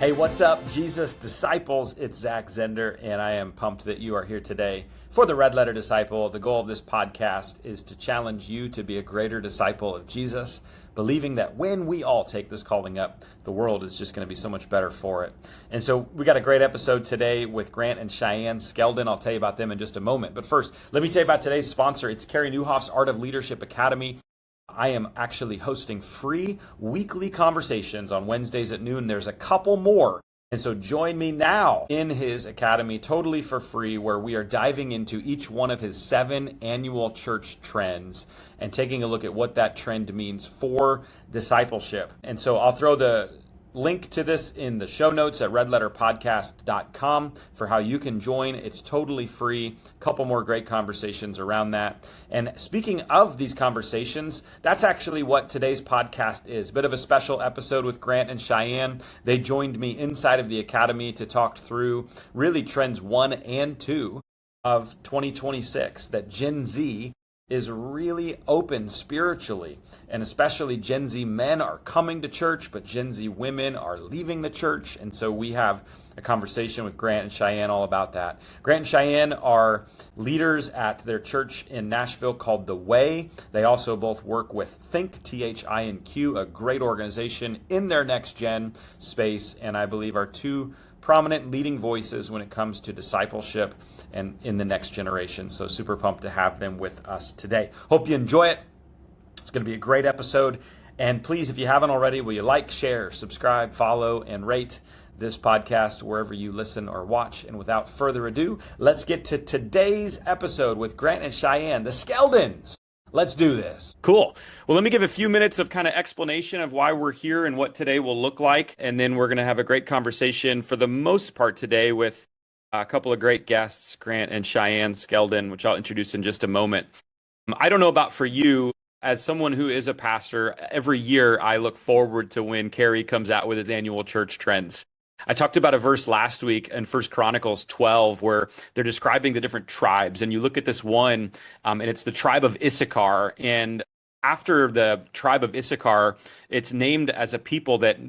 Hey, what's up, Jesus disciples? It's Zehnder, and I am pumped that you are here today for the Red Letter Disciple. The goal of this podcast is to challenge you to be a greater disciple of Jesus, believing that when we all take this calling up, the world is just going to be so much better for it. And so we got a great episode today with Grant and Cheyanne Skeldon. I'll tell you about them in just a moment. But first, let me tell you about today's sponsor. It's Carey Nieuwhof's Art of Leadership Academy. I am actually hosting free weekly conversations on Wednesdays at noon. There's a couple more. And so join me now in his academy totally for free, where we are diving into each one of his 7 annual church trends and taking a look at what that trend means for discipleship. And so I'll throw the link to this in the show notes at redletterpodcast.com for how you can join. It's totally free. A couple more great conversations around that. And speaking of these conversations, that's actually what today's podcast is. A bit of a special episode with Grant and Cheyenne. They joined me inside of the academy to talk through really trends 1 and 2 of 2026, that Gen Z is really open spiritually, and especially Gen Z men are coming to church, but Gen Z women are leaving the church. And so we have a conversation with Grant and Cheyenne all about that. Grant and Cheyenne are leaders at their church in Nashville called The Way. They also both work with THINQ, THINQ, a great organization in their next gen space, and I believe are 2 prominent leading voices when it comes to discipleship and in the next generation. So super pumped to have them with us today. Hope you enjoy it. It's going to be a great episode. And please, if you haven't already, will you like, share, subscribe, follow, and rate this podcast wherever you listen or watch. And without further ado, let's get to today's episode with Grant and Cheyenne, the Skeldons. Let's do this. Cool. Well, let me give a few minutes of kind of explanation of why we're here and what today will look like. And then we're going to have a great conversation for the most part today with a couple of great guests, Grant and Cheyenne Skeldon, which I'll introduce in just a moment. I don't know about for you, as someone who is a pastor, every year I look forward to when Carey comes out with his annual church trends. I talked about a verse last week in 1 Chronicles 12 where they're describing the different tribes. And you look at this one, and it's the tribe of Issachar. And after the tribe of Issachar, it's named as a people that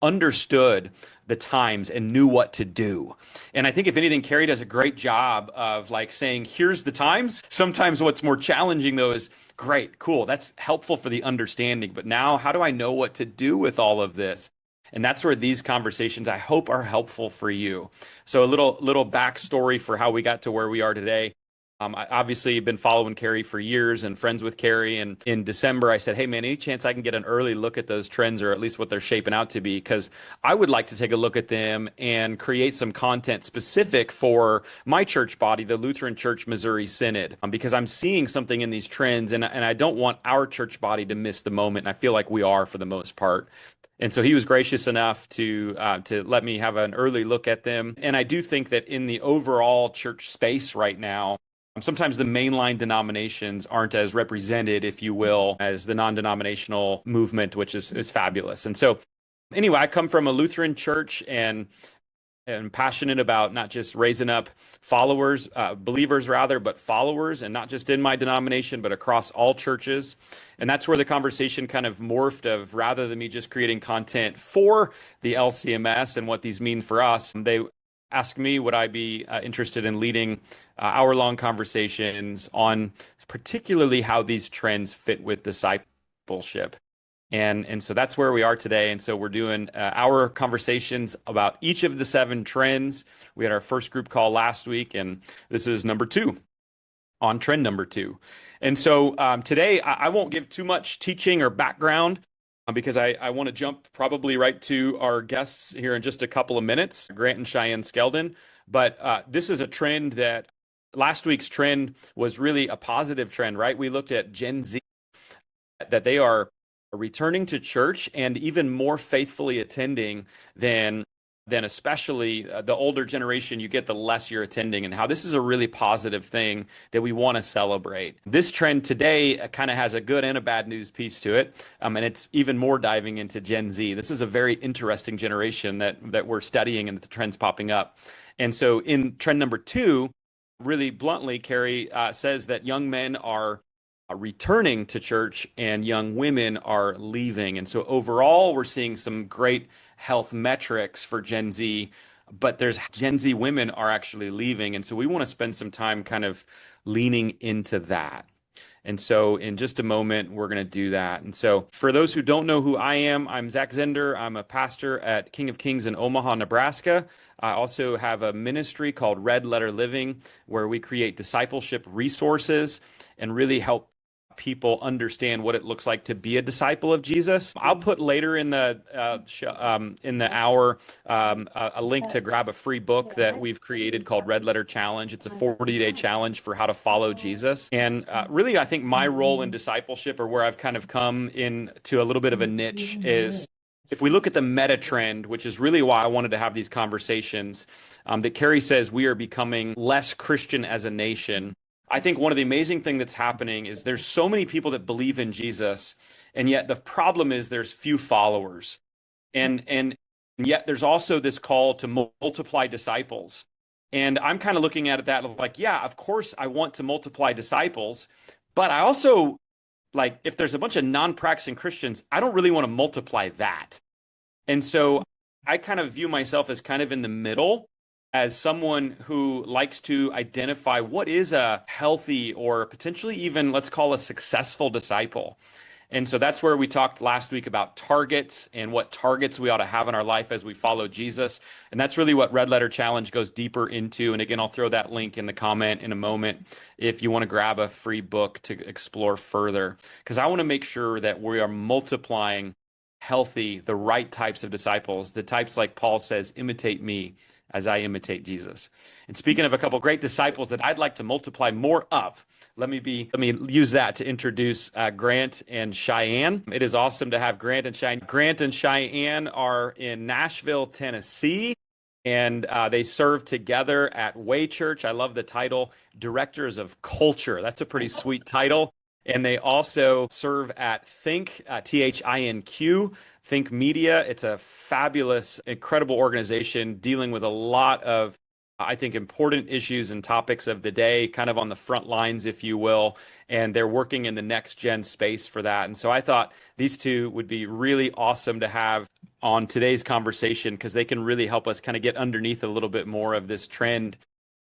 understood the times and knew what to do. And I think if anything, Carey does a great job of like saying, here's the times. Sometimes what's more challenging though is, great, cool, that's helpful for the understanding. But now how do I know what to do with all of this? And that's where these conversations, I hope, are helpful for you. So a little backstory for how we got to where we are today. I obviously have been following Carey for years and friends with Carey. And in December, I said, hey, man, any chance I can get an early look at those trends, or at least what they're shaping out to be? Because I would like to take a look at them and create some content specific for my church body, the Lutheran Church Missouri Synod, because I'm seeing something in these trends, and I don't want our church body to miss the moment. And I feel like we are for the most part. And so he was gracious enough to let me have an early look at them. And I do think that in the overall church space right now, sometimes the mainline denominations aren't as represented, if you will, as the non-denominational movement, which is fabulous. And so anyway, I come from a Lutheran church and passionate about not just raising up followers, believers rather, but followers, and not just in my denomination, but across all churches. And that's where the conversation kind of morphed of, rather than me just creating content for the LCMS and what these mean for us, they asked me, would I be interested in leading hour-long conversations on particularly how these trends fit with discipleship. And so that's where we are today. And so we're doing our conversations about each of the 7 trends. We had our first group call last week, and this is number 2 on trend number 2. And so today I won't give too much teaching or background because I want to jump probably right to our guests here in just a couple of minutes, Grant and Cheyenne Skeldon. But this is a trend that last week's trend was really a positive trend, right? We looked at Gen Z, that they are returning to church and even more faithfully attending than especially the older generation you get, the less you're attending, and how this is a really positive thing that we want to celebrate. This trend today kind of has a good and a bad news piece to it, and it's even more diving into Gen Z. This is a very interesting generation that we're studying and the trends popping up. And so in trend number 2, really bluntly, Carey says that young men are returning to church and young women are leaving. And so overall, we're seeing some great health metrics for Gen Z, but there's Gen Z women are actually leaving. And so we want to spend some time kind of leaning into that. And so in just a moment, we're going to do that. And so for those who don't know who I am, I'm Zach Zehnder. I'm a pastor at King of Kings in Omaha, Nebraska. I also have a ministry called Red Letter Living, where we create discipleship resources and really help people understand what it looks like to be a disciple of Jesus. I'll put later in the hour a link to grab a free book that we've created called Red Letter Challenge. It's a 40-day challenge for how to follow Jesus. And really, I think my role in discipleship, or where I've kind of come into a little bit of a niche, is if we look at the meta trend, which is really why I wanted to have these conversations, that Carrie says we are becoming less Christian as a nation. I think one of the amazing things that's happening is there's so many people that believe in Jesus, and yet the problem is there's few followers. And yet there's also this call to multiply disciples. And I'm kind of looking at that like, yeah, of course I want to multiply disciples, but I also, like, if there's a bunch of non-practicing Christians, I don't really want to multiply that. And so I kind of view myself as kind of in the middle, as someone who likes to identify what is a healthy, or potentially even, let's call, a successful disciple. And so that's where we talked last week about targets and what targets we ought to have in our life as we follow Jesus. And that's really what Red Letter Challenge goes deeper into. And again, I'll throw that link in the comment in a moment if you want to grab a free book to explore further, because I want to make sure that we are multiplying healthy, the right types of disciples, the types, like Paul says, imitate me as I imitate Jesus. And speaking of a couple great disciples that I'd like to multiply more of, let me use that to introduce Grant and Cheyenne. It is awesome to have Grant and Cheyenne. Grant and Cheyenne are in Nashville, Tennessee, and they serve together at Way Church. I love the title, Directors of Culture. That's a pretty sweet title. And they also serve at THINQ, THINQ, THINQ Media. It's a fabulous, incredible organization dealing with a lot of, I think, important issues and topics of the day, kind of on the front lines, if you will. And they're working in the next gen space for that. And so I thought these two would be really awesome to have on today's conversation, because they can really help us kind of get underneath a little bit more of this trend.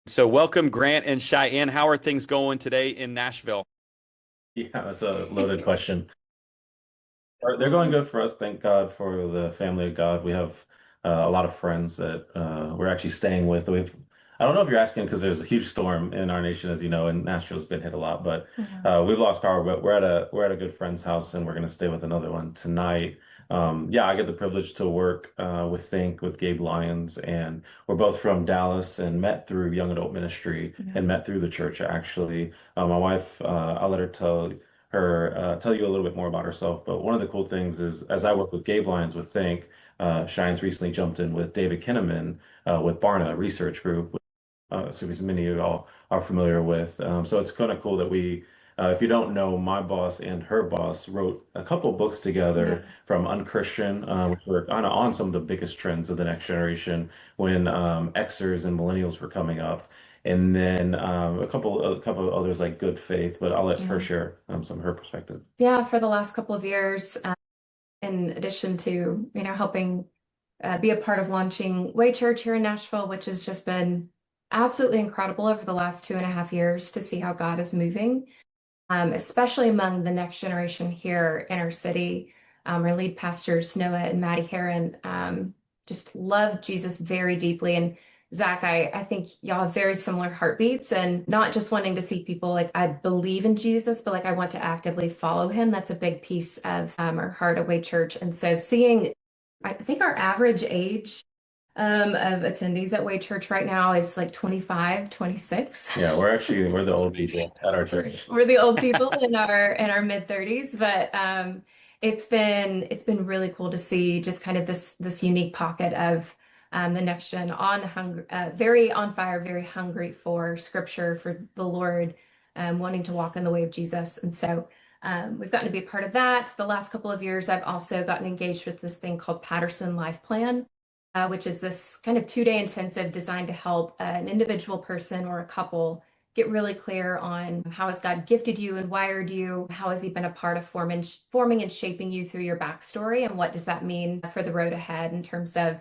So welcome, Grant and Cheyenne. How are things going today in Nashville? Yeah, that's a loaded question. They're going good for us. Thank God for the family of God. We have a lot of friends that we're actually staying with. I don't know if you're asking because there's a huge storm in our nation, as you know, and Nashville's been hit a lot. But we've lost power. But we're at a good friend's house, and we're going to stay with another one tonight. Yeah, I get the privilege to work with THINQ with Gabe Lyons, and we're both from Dallas and met through young adult ministry and met through the church actually. My wife, I'll let her tell you a little bit more about herself. But one of the cool things is, as I work with Gabe Lyons with THINQ, Shine's recently jumped in with David Kinnaman with Barna Research Group, so as many of y'all are familiar with. So it's kind of cool that if you don't know, my boss and her boss wrote a couple of books together from Unchristian, which were kind of on some of the biggest trends of the next generation when Xers and millennials were coming up. And then a couple of others like Good Faith, but I'll let her share some of her perspective. Yeah, for the last couple of years, in addition to, helping be a part of launching Way Church here in Nashville, which has just been absolutely incredible over the last 2.5 years to see how God is moving, especially among the next generation here in our city. Our lead pastors, Noah and Maddie Heron, just love Jesus very deeply. And Zach, I think y'all have very similar heartbeats, and not just wanting to see people like, I believe in Jesus, but like I want to actively follow him. That's a big piece of our heart at Way Church. And so seeing, I think our average age of attendees at Way Church right now is like 25, 26. Yeah, we're the old people at our church. We're the old people in our mid 30s, but it's been really cool to see just kind of this unique pocket of the next gen very on fire, very hungry for scripture, for the Lord, wanting to walk in the way of Jesus. And so we've gotten to be a part of that. The last couple of years, I've also gotten engaged with this thing called Patterson Life Plan, which is this kind of 2-day intensive designed to help an individual person or a couple get really clear on how has God gifted you and wired you? How has he been a part of forming and shaping you through your backstory? And what does that mean for the road ahead in terms of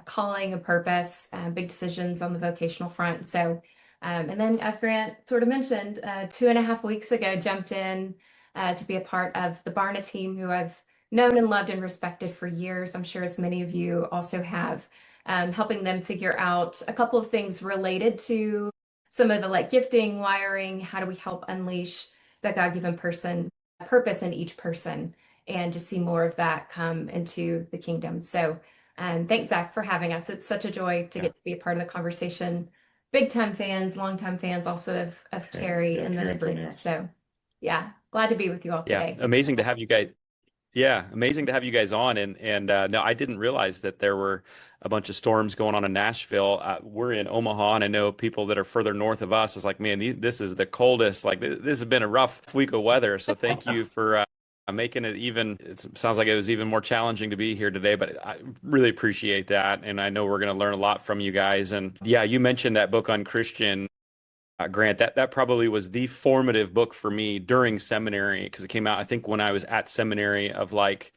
calling and purpose, big decisions on the vocational front. So, and then as Grant sort of mentioned, 2.5 weeks ago, jumped in to be a part of the Barna team, who I've known and loved and respected for years. I'm sure as many of you also have, helping them figure out a couple of things related to some of the like gifting, wiring, how do we help unleash that God-given purpose in each person, and just see more of that come into the kingdom. So thanks, Zach, for having us. It's such a joy to get to be a part of the conversation. Big time fans, long time fans also of Carrie and this group. So yeah, glad to be with you all today. Yeah, amazing to have you guys. Yeah, amazing to have you guys on. And no, I didn't realize that there were a bunch of storms going on in Nashville. We're in Omaha, and I know people that are further north of us is like, man, this is the coldest. Like this has been a rough week of weather. So thank you for making it even. It sounds like it was even more challenging to be here today, but I really appreciate that. And I know we're going to learn a lot from you guys. And yeah, you mentioned that book on Christian. Grant, that probably was the formative book for me during seminary, because it came out, I think, when I was at seminary, of like,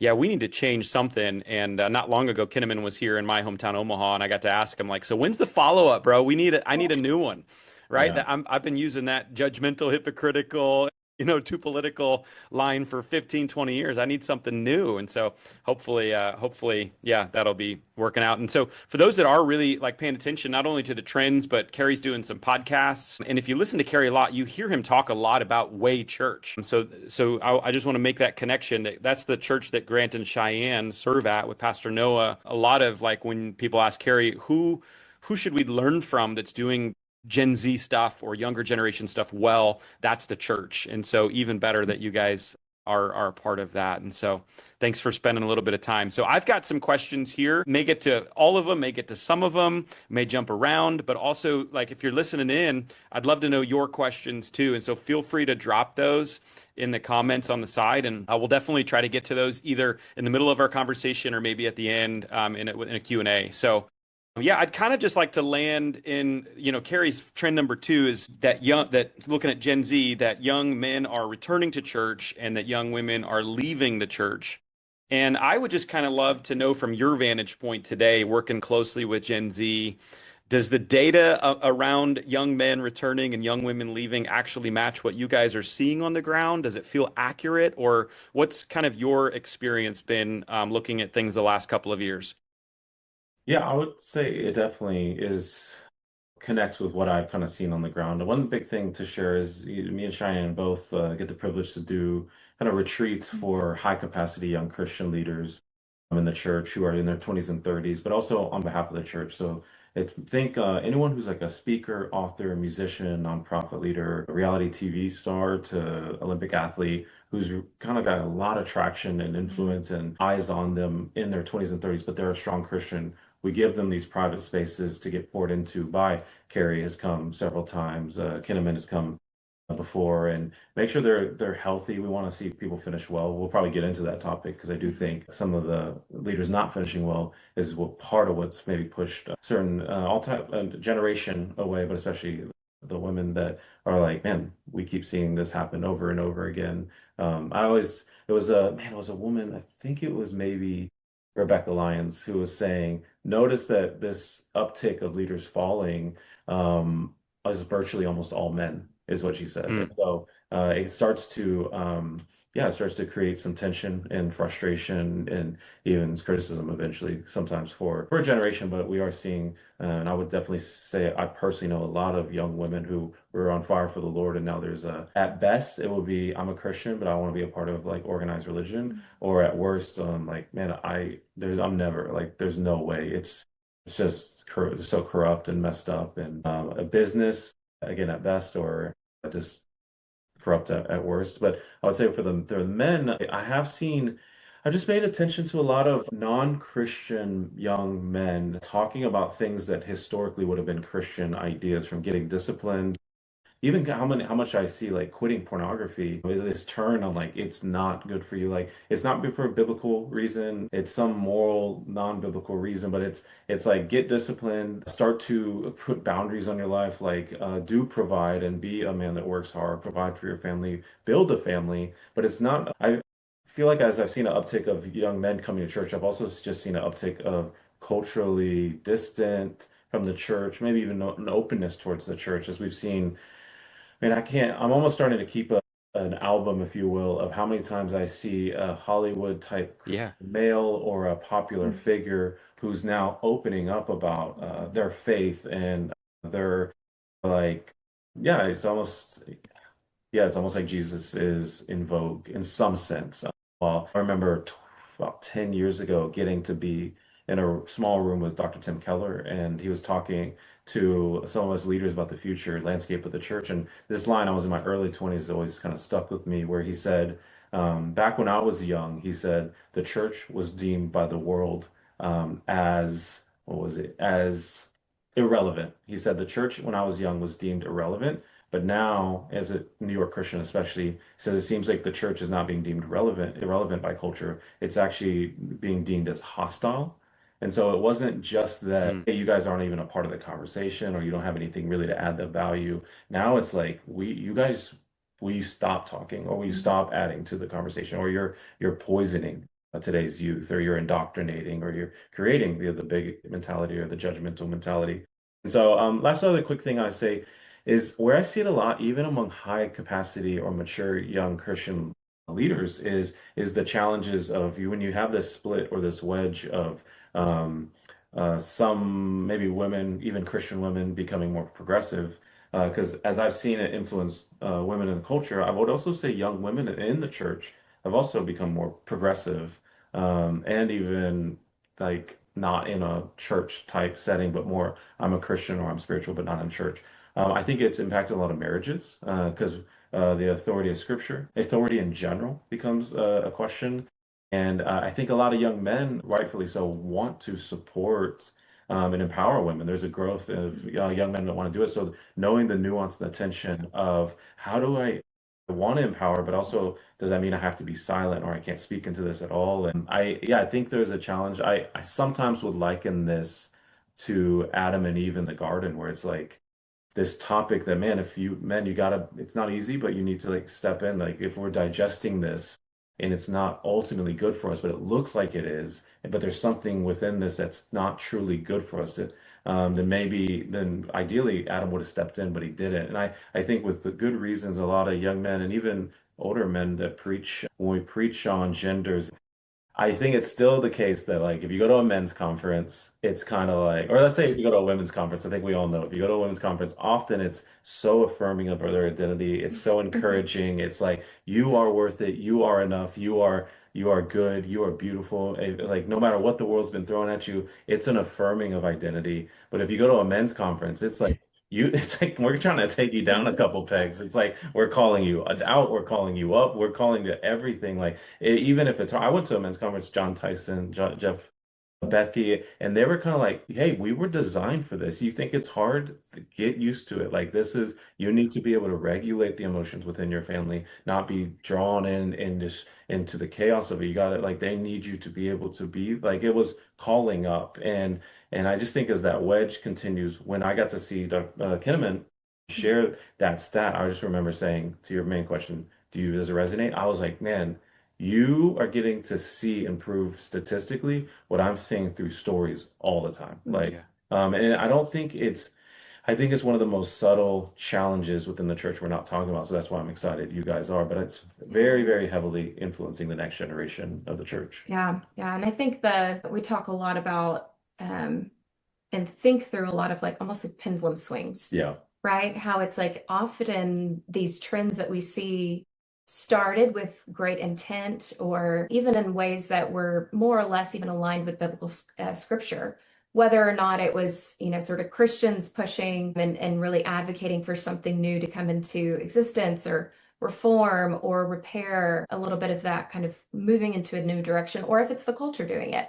yeah, we need to change something. And not long ago, Kinnaman was here in my hometown, Omaha, and I got to ask him, like, so when's the follow-up, bro? I need a new one, right? Yeah. I've been using that judgmental, hypocritical, too political line for 15, 20 years. I need something new. And so hopefully, yeah, that'll be working out. And so for those that are really like paying attention, not only to the trends, but Carrie's doing some podcasts. And if you listen to Carrie a lot, you hear him talk a lot about Way Church. And so I just want to make that connection. That's the church that Grant and Cheyenne serve at with Pastor Noah. A lot of like when people ask Carrie, who should we learn from that's doing Gen Z stuff or younger generation stuff well, that's the church. And so even better that you guys are a part of that. And so thanks for spending a little bit of time. So I've got some questions here. May get to all of them, may get to some of them, may jump around, but also like if you're listening in, I'd love to know your questions too. And so feel free to drop those in the comments on the side, and I will definitely try to get to those either in the middle of our conversation or maybe at the end in a Q&A. So yeah, I'd kind of just like to land in, Carrie's trend number 2 is that looking at Gen Z, that young men are returning to church and that young women are leaving the church. And I would just kind of love to know from your vantage point today, working closely with Gen Z, does the data around young men returning and young women leaving actually match what you guys are seeing on the ground? Does it feel accurate? Or what's kind of your experience been looking at things the last couple of years? Yeah, I would say it definitely connects with what I've kind of seen on the ground. And one big thing to share is me and Cheyenne both get the privilege to do kind of retreats for high capacity young Christian leaders in the church who are in their 20s and 30s, but also on behalf of the church. So think anyone who's like a speaker, author, musician, nonprofit leader, reality TV star to Olympic athlete who's kind of got a lot of traction and influence and eyes on them in their 20s and 30s, but they're a strong Christian. We give them these private spaces to get poured into by. Carrie has come several times. Kinnaman has come before, and make sure they're healthy. We want to see people finish well. We'll probably get into that topic because I do think some of the leaders not finishing well is part of what's maybe pushed certain all type generation away, but especially the women that are like, man, we keep seeing this happen over and over again. It was a woman. I think it was maybe Rebecca Lyons who was saying, notice that this uptick of leaders falling is virtually almost all men, is what she said. And so it starts to create some tension and frustration and even criticism eventually, sometimes for a generation. But we are seeing, and I would definitely say I personally know a lot of young women who were on fire for the Lord, and now there's at best it will be, I'm a Christian, but I want to be a part of like organized religion, or at worst, like, man, I'm never, like, there's no way. It's just so corrupt and messed up, and a business again at best, or just corrupt at worst. But I would say for the men, I've just paid attention to a lot of non-Christian young men talking about things that historically would have been Christian ideas, from getting disciplined even how much I see like quitting pornography, this turn on like it's not good for you. Like it's not good for a biblical reason. It's some moral, non-biblical reason, but it's like get disciplined, start to put boundaries on your life, like do provide and be a man that works hard, provide for your family, build a family. But it's not, I feel like as I've seen an uptick of young men coming to church, I've also just seen an uptick of culturally distant from the church, maybe even an openness towards the church, as we've seen. I mean, I'm almost starting to keep an album, if you will, of how many times I see a Hollywood type Yeah. Christian male or a popular Mm. figure who's now opening up about their faith and their like, yeah, it's almost like Jesus is in vogue in some sense. Well, I remember about 10 years ago getting to be in a small room with Dr. Tim Keller, and he was talking to some of us leaders about the future landscape of the church. And this line, I was in my early 20s, always kind of stuck with me, where he said, back when I was young, he said, the church was deemed by the world as, what was it, as irrelevant. He said, the church when I was young was deemed irrelevant. But now, as a New York Christian especially, says it seems like the church is not being deemed irrelevant by culture. It's actually being deemed as hostile. And so it wasn't just that, Mm. hey, you guys aren't even a part of the conversation or you don't have anything really to add that value. Now it's like you guys, will you stop talking or will you stop adding to the conversation or you're poisoning today's youth or you're indoctrinating or you're creating the big mentality or the judgmental mentality. And so last other quick thing I say is where I see it a lot, even among high capacity or mature young Christian leaders, is the challenges of you when you have this split or this wedge of um, some maybe women, even Christian women, becoming more progressive. Because as I've seen it influence women in the culture, I would also say young women in the church have also become more progressive and even like not in a church type setting, but more I'm a Christian or I'm spiritual, but not in church. I think it's impacted a lot of marriages because the authority of Scripture, authority in general, becomes a question. And I think a lot of young men, rightfully so, want to support and empower women. There's a growth of young men that want to do it. So knowing the nuance and the tension of how do I want to empower, but also does that mean I have to be silent or I can't speak into this at all? And I think there's a challenge. I sometimes would liken this to Adam and Eve in the garden, where it's like this topic that, man, if you men, you gotta, it's not easy, but you need to like step in. Like if we're digesting this and it's not ultimately good for us, but it looks like it is, but there's something within this that's not truly good for us, then ideally Adam would have stepped in, but he didn't. And I think with the good reasons, a lot of young men and even older men that preach, when we preach on genders, I think it's still the case that like if you go to a men's conference, it's kind of like, or let's say if you go to a women's conference, I think we all know if you go to a women's conference, often it's so affirming of their identity, it's so encouraging. It's like you are worth it, you are enough, you are good, you are beautiful. Like no matter what the world's been throwing at you, it's an affirming of identity. But if you go to a men's conference, it's like it's like we're trying to take you down a couple pegs. It's like we're calling you out, we're calling you up, we're calling you everything. Like even if it's, I went to a men's conference, John Tyson, Jeff Becky, and they were kind of like, hey, we were designed for this. You think it's hard? Get used to it. Like this is, you need to be able to regulate the emotions within your family, not be drawn in just into the chaos of it. You got it. Like they need you to be able to be like it was calling up. And I just think as that wedge continues, when I got to see Dr. Kinnaman share that stat, I just remember saying to your main question, does it resonate? I was like, man, you are getting to see and prove statistically what I'm seeing through stories all the time. Like, Yeah. and I think it's one of the most subtle challenges within the church we're not talking about. So that's why I'm excited you guys are, but it's very, very heavily influencing the next generation of the church. Yeah, yeah. And I think that we talk a lot about and think through a lot of like almost like pendulum swings, Yeah. right? How it's like often these trends that we see started with great intent or even in ways that were more or less even aligned with biblical scripture, whether or not it was, sort of Christians pushing and really advocating for something new to come into existence or reform or repair a little bit of that kind of moving into a new direction, or if it's the culture doing it.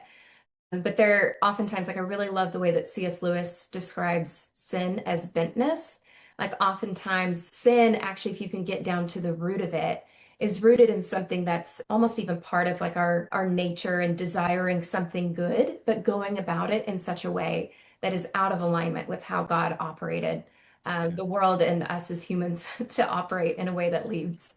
But they're oftentimes like I really love the way that C.S. Lewis describes sin as bentness. like oftentimes sin, actually, if you can get down to the root of it, is rooted in something that's almost even part of like our nature and desiring something good, but going about it in such a way that is out of alignment with how God operated the world and us as humans to operate in a way that leads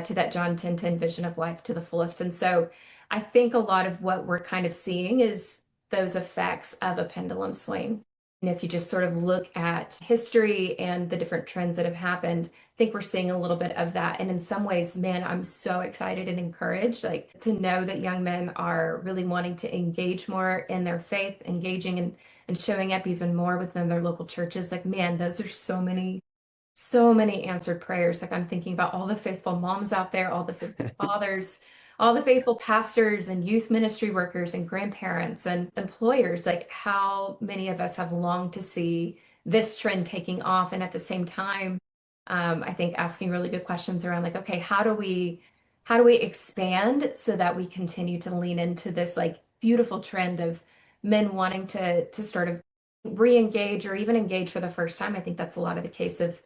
to that John 10:10 vision of life to the fullest. And so I think a lot of what we're kind of seeing is those effects of a pendulum swing. And if you just sort of look at history and the different trends that have happened, I think we're seeing a little bit of that. And in some ways, man, I'm so excited and encouraged, like to know that young men are really wanting to engage more in their faith, engaging and showing up even more within their local churches. Like, man, those are so many answered prayers. Like I'm thinking about all the faithful moms out there, all the faithful fathers, all the faithful pastors and youth ministry workers and grandparents and employers, like how many of us have longed to see this trend taking off. And at the same time, I think asking really good questions around like, okay, how do we expand so that we continue to lean into this like beautiful trend of men wanting to sort of re-engage or even engage for the first time. I think that's a lot of the case of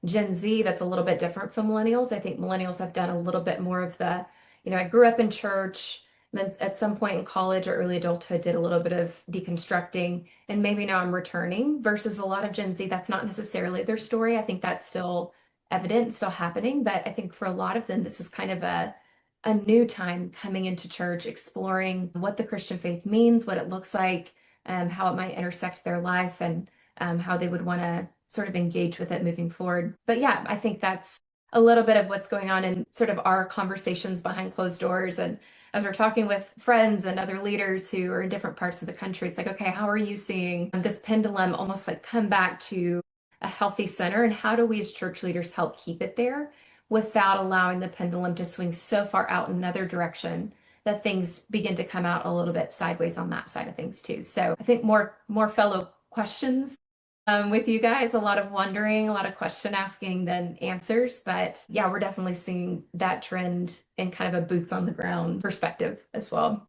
Gen Z. That's a little bit different from millennials. I think millennials have done a little bit more of the, I grew up in church, and then at some point in college or early adulthood did a little bit of deconstructing, and maybe now I'm returning, versus a lot of Gen Z, that's not necessarily their story. I think that's still evident, still happening, but I think for a lot of them, this is kind of a new time coming into church, exploring what the Christian faith means, what it looks like, how it might intersect their life, and how they would want to sort of engage with it moving forward. But yeah, I think that's a little bit of what's going on in sort of our conversations behind closed doors. And as we're talking with friends and other leaders who are in different parts of the country, it's like, okay, how are you seeing this pendulum almost like come back to a healthy center? And how do we as church leaders help keep it there without allowing the pendulum to swing so far out in another direction that things begin to come out a little bit sideways on that side of things too? So I think more fellow questions with you guys, a lot of wondering, a lot of question asking than answers. But yeah, we're definitely seeing that trend in kind of a boots on the ground perspective as well.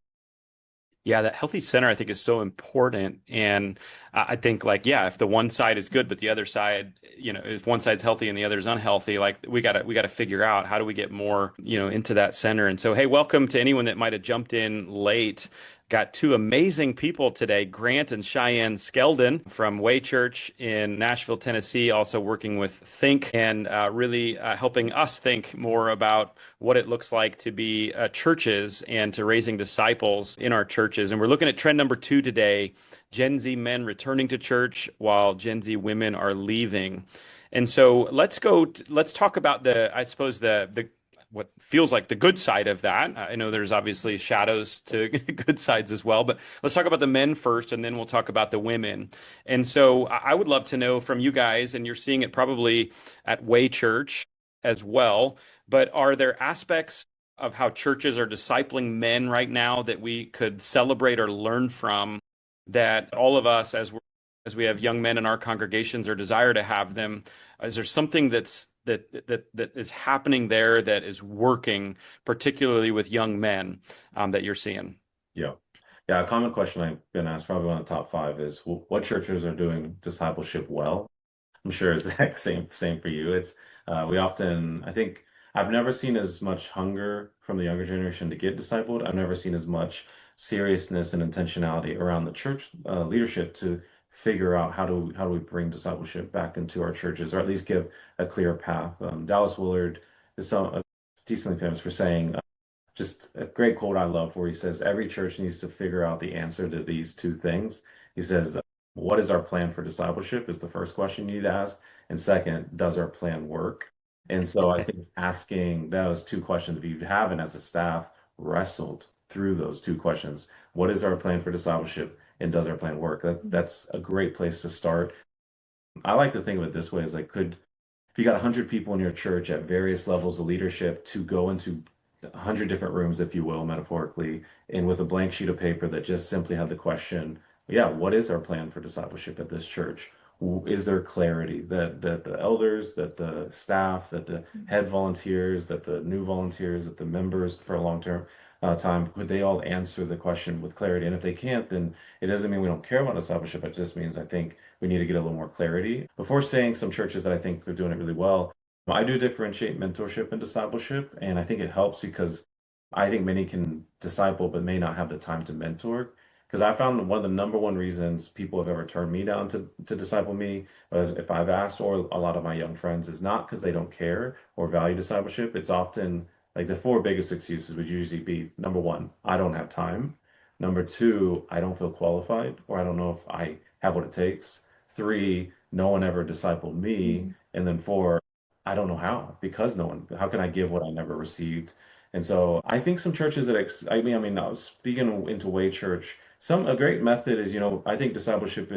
Yeah, that healthy center I think is so important. And I think like, yeah, if the one side is good, but the other side, if one side's healthy and the other's unhealthy, like we gotta figure out how do we get more, into that center. And so, hey, welcome to anyone that might have jumped in late. Got two amazing people today, Grant and Cheyanne Skeldon from Way Church in Nashville, Tennessee, also working with THINQ and really helping us think more about what it looks like to be churches and to raising disciples in our churches. And we're looking at trend number 2 today, Gen Z men returning to church while Gen Z women are leaving. And so let's talk about I suppose the what feels like the good side of that. I know there's obviously shadows to good sides as well, but let's talk about the men first, and then we'll talk about the women. And so I would love to know from you guys, and you're seeing it probably at Way Church as well, but are there aspects of how churches are discipling men right now that we could celebrate or learn from, that all of us, as we have young men in our congregations or desire to have them, is there something that is happening there that is working, particularly with young men, that you're seeing? Yeah. Yeah, a common question I've been asked, probably one of the top 5, is what churches are doing discipleship well? I'm sure it's the same for you. It's I think I've never seen as much hunger from the younger generation to get discipled. I've never seen as much seriousness and intentionality around the church leadership to figure out how do we bring discipleship back into our churches, or at least give a clear path. Dallas Willard is decently famous for saying just a great quote I love, where he says, every church needs to figure out the answer to these 2 things. He says, what is our plan for discipleship is the first question you need to ask. And second, does our plan work? And so I think asking those 2 questions, if you haven't as a staff wrestled through those 2 questions, what is our plan for discipleship and does our plan work? That's a great place to start. I like to think of it this way, is like, if you got 100 people in your church at various levels of leadership to go into 100 different rooms, if you will, metaphorically, and with a blank sheet of paper that just simply had the question, yeah, what is our plan for discipleship at this church? Is there clarity that the elders, that the staff, that the head volunteers, that the new volunteers, that the members for a long term, time, could they all answer the question with clarity? And if they can't, then it doesn't mean we don't care about discipleship. It just means I think we need to get a little more clarity. Before saying some churches that I think are doing it really well, I do differentiate mentorship and discipleship, and I think it helps because I think many can disciple but may not have the time to mentor. Because I found one of the number one reasons people have ever turned me down to disciple me, if I've asked, or a lot of my young friends, is not because they don't care or value discipleship. It's often like the four biggest excuses would usually be number one, I don't have time. Number two, I don't feel qualified, or I don't know if I have what it takes. Three, no one ever discipled me. Mhm. And then four, I don't know how, because no one, how can I give what I never received? And so I think some churches that I was speaking into Way Church, a great method is, I think mentorship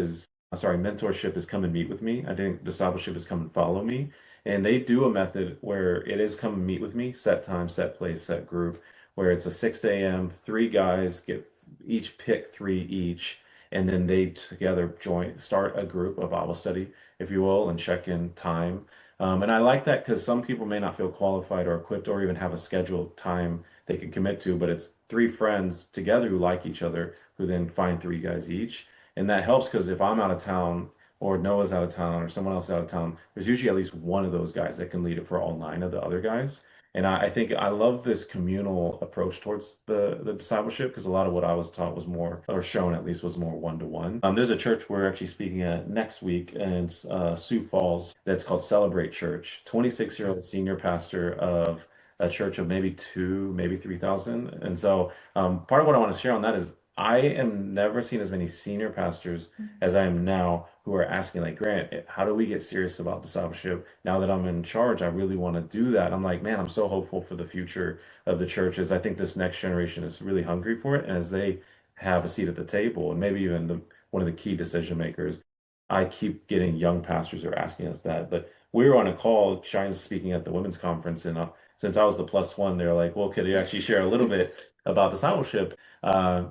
is come and meet with me. I think discipleship is come and follow me. And they do a method where it is come and meet with me, set time, set place, set group, where it's a 6 a.m., three guys get each pick three each, and then they together start a group, a Bible study, if you will, and check in time. And I like that because some people may not feel qualified or equipped or even have a scheduled time they can commit to, but it's three friends together who like each other who then find three guys each. And that helps because if I'm out of town or Noah's out of town or someone else out of town, there's usually at least one of those guys that can lead it for all nine of the other guys. And I think I love this communal approach towards the discipleship because a lot of what I was taught was more, or shown at least, was more one-to-one. There's a church we're actually speaking at next week in Sioux Falls that's called Celebrate Church. 26-year-old senior pastor of a church of maybe two, maybe 3,000. And so part of what I want to share on that is I am never seen as many senior pastors as I am now who are asking, like, Grant, how do we get serious about discipleship? Now that I'm in charge, I really want to do that. I'm like, man, I'm so hopeful for the future of the churches. I think this next generation is really hungry for it. And as they have a seat at the table, and maybe even one of the key decision makers, I keep getting young pastors who are asking us that. But we were on a call, Cheyenne's speaking at the women's conference, and since I was the plus one, they're like, well, could you actually share a little bit about discipleship?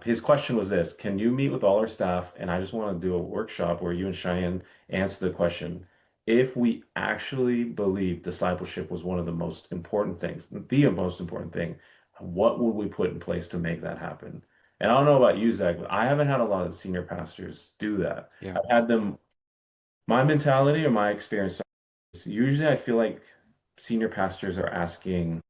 His question was this: can you meet with all our staff? And I just want to do a workshop where you and Cheyenne answer the question. If we actually believe discipleship was one of the most important things, the most important thing, what would we put in place to make that happen? And I don't know about you, Zach, but I haven't had a lot of senior pastors do that. Yeah. I've had them, my mentality or my experience is usually I feel like senior pastors are asking,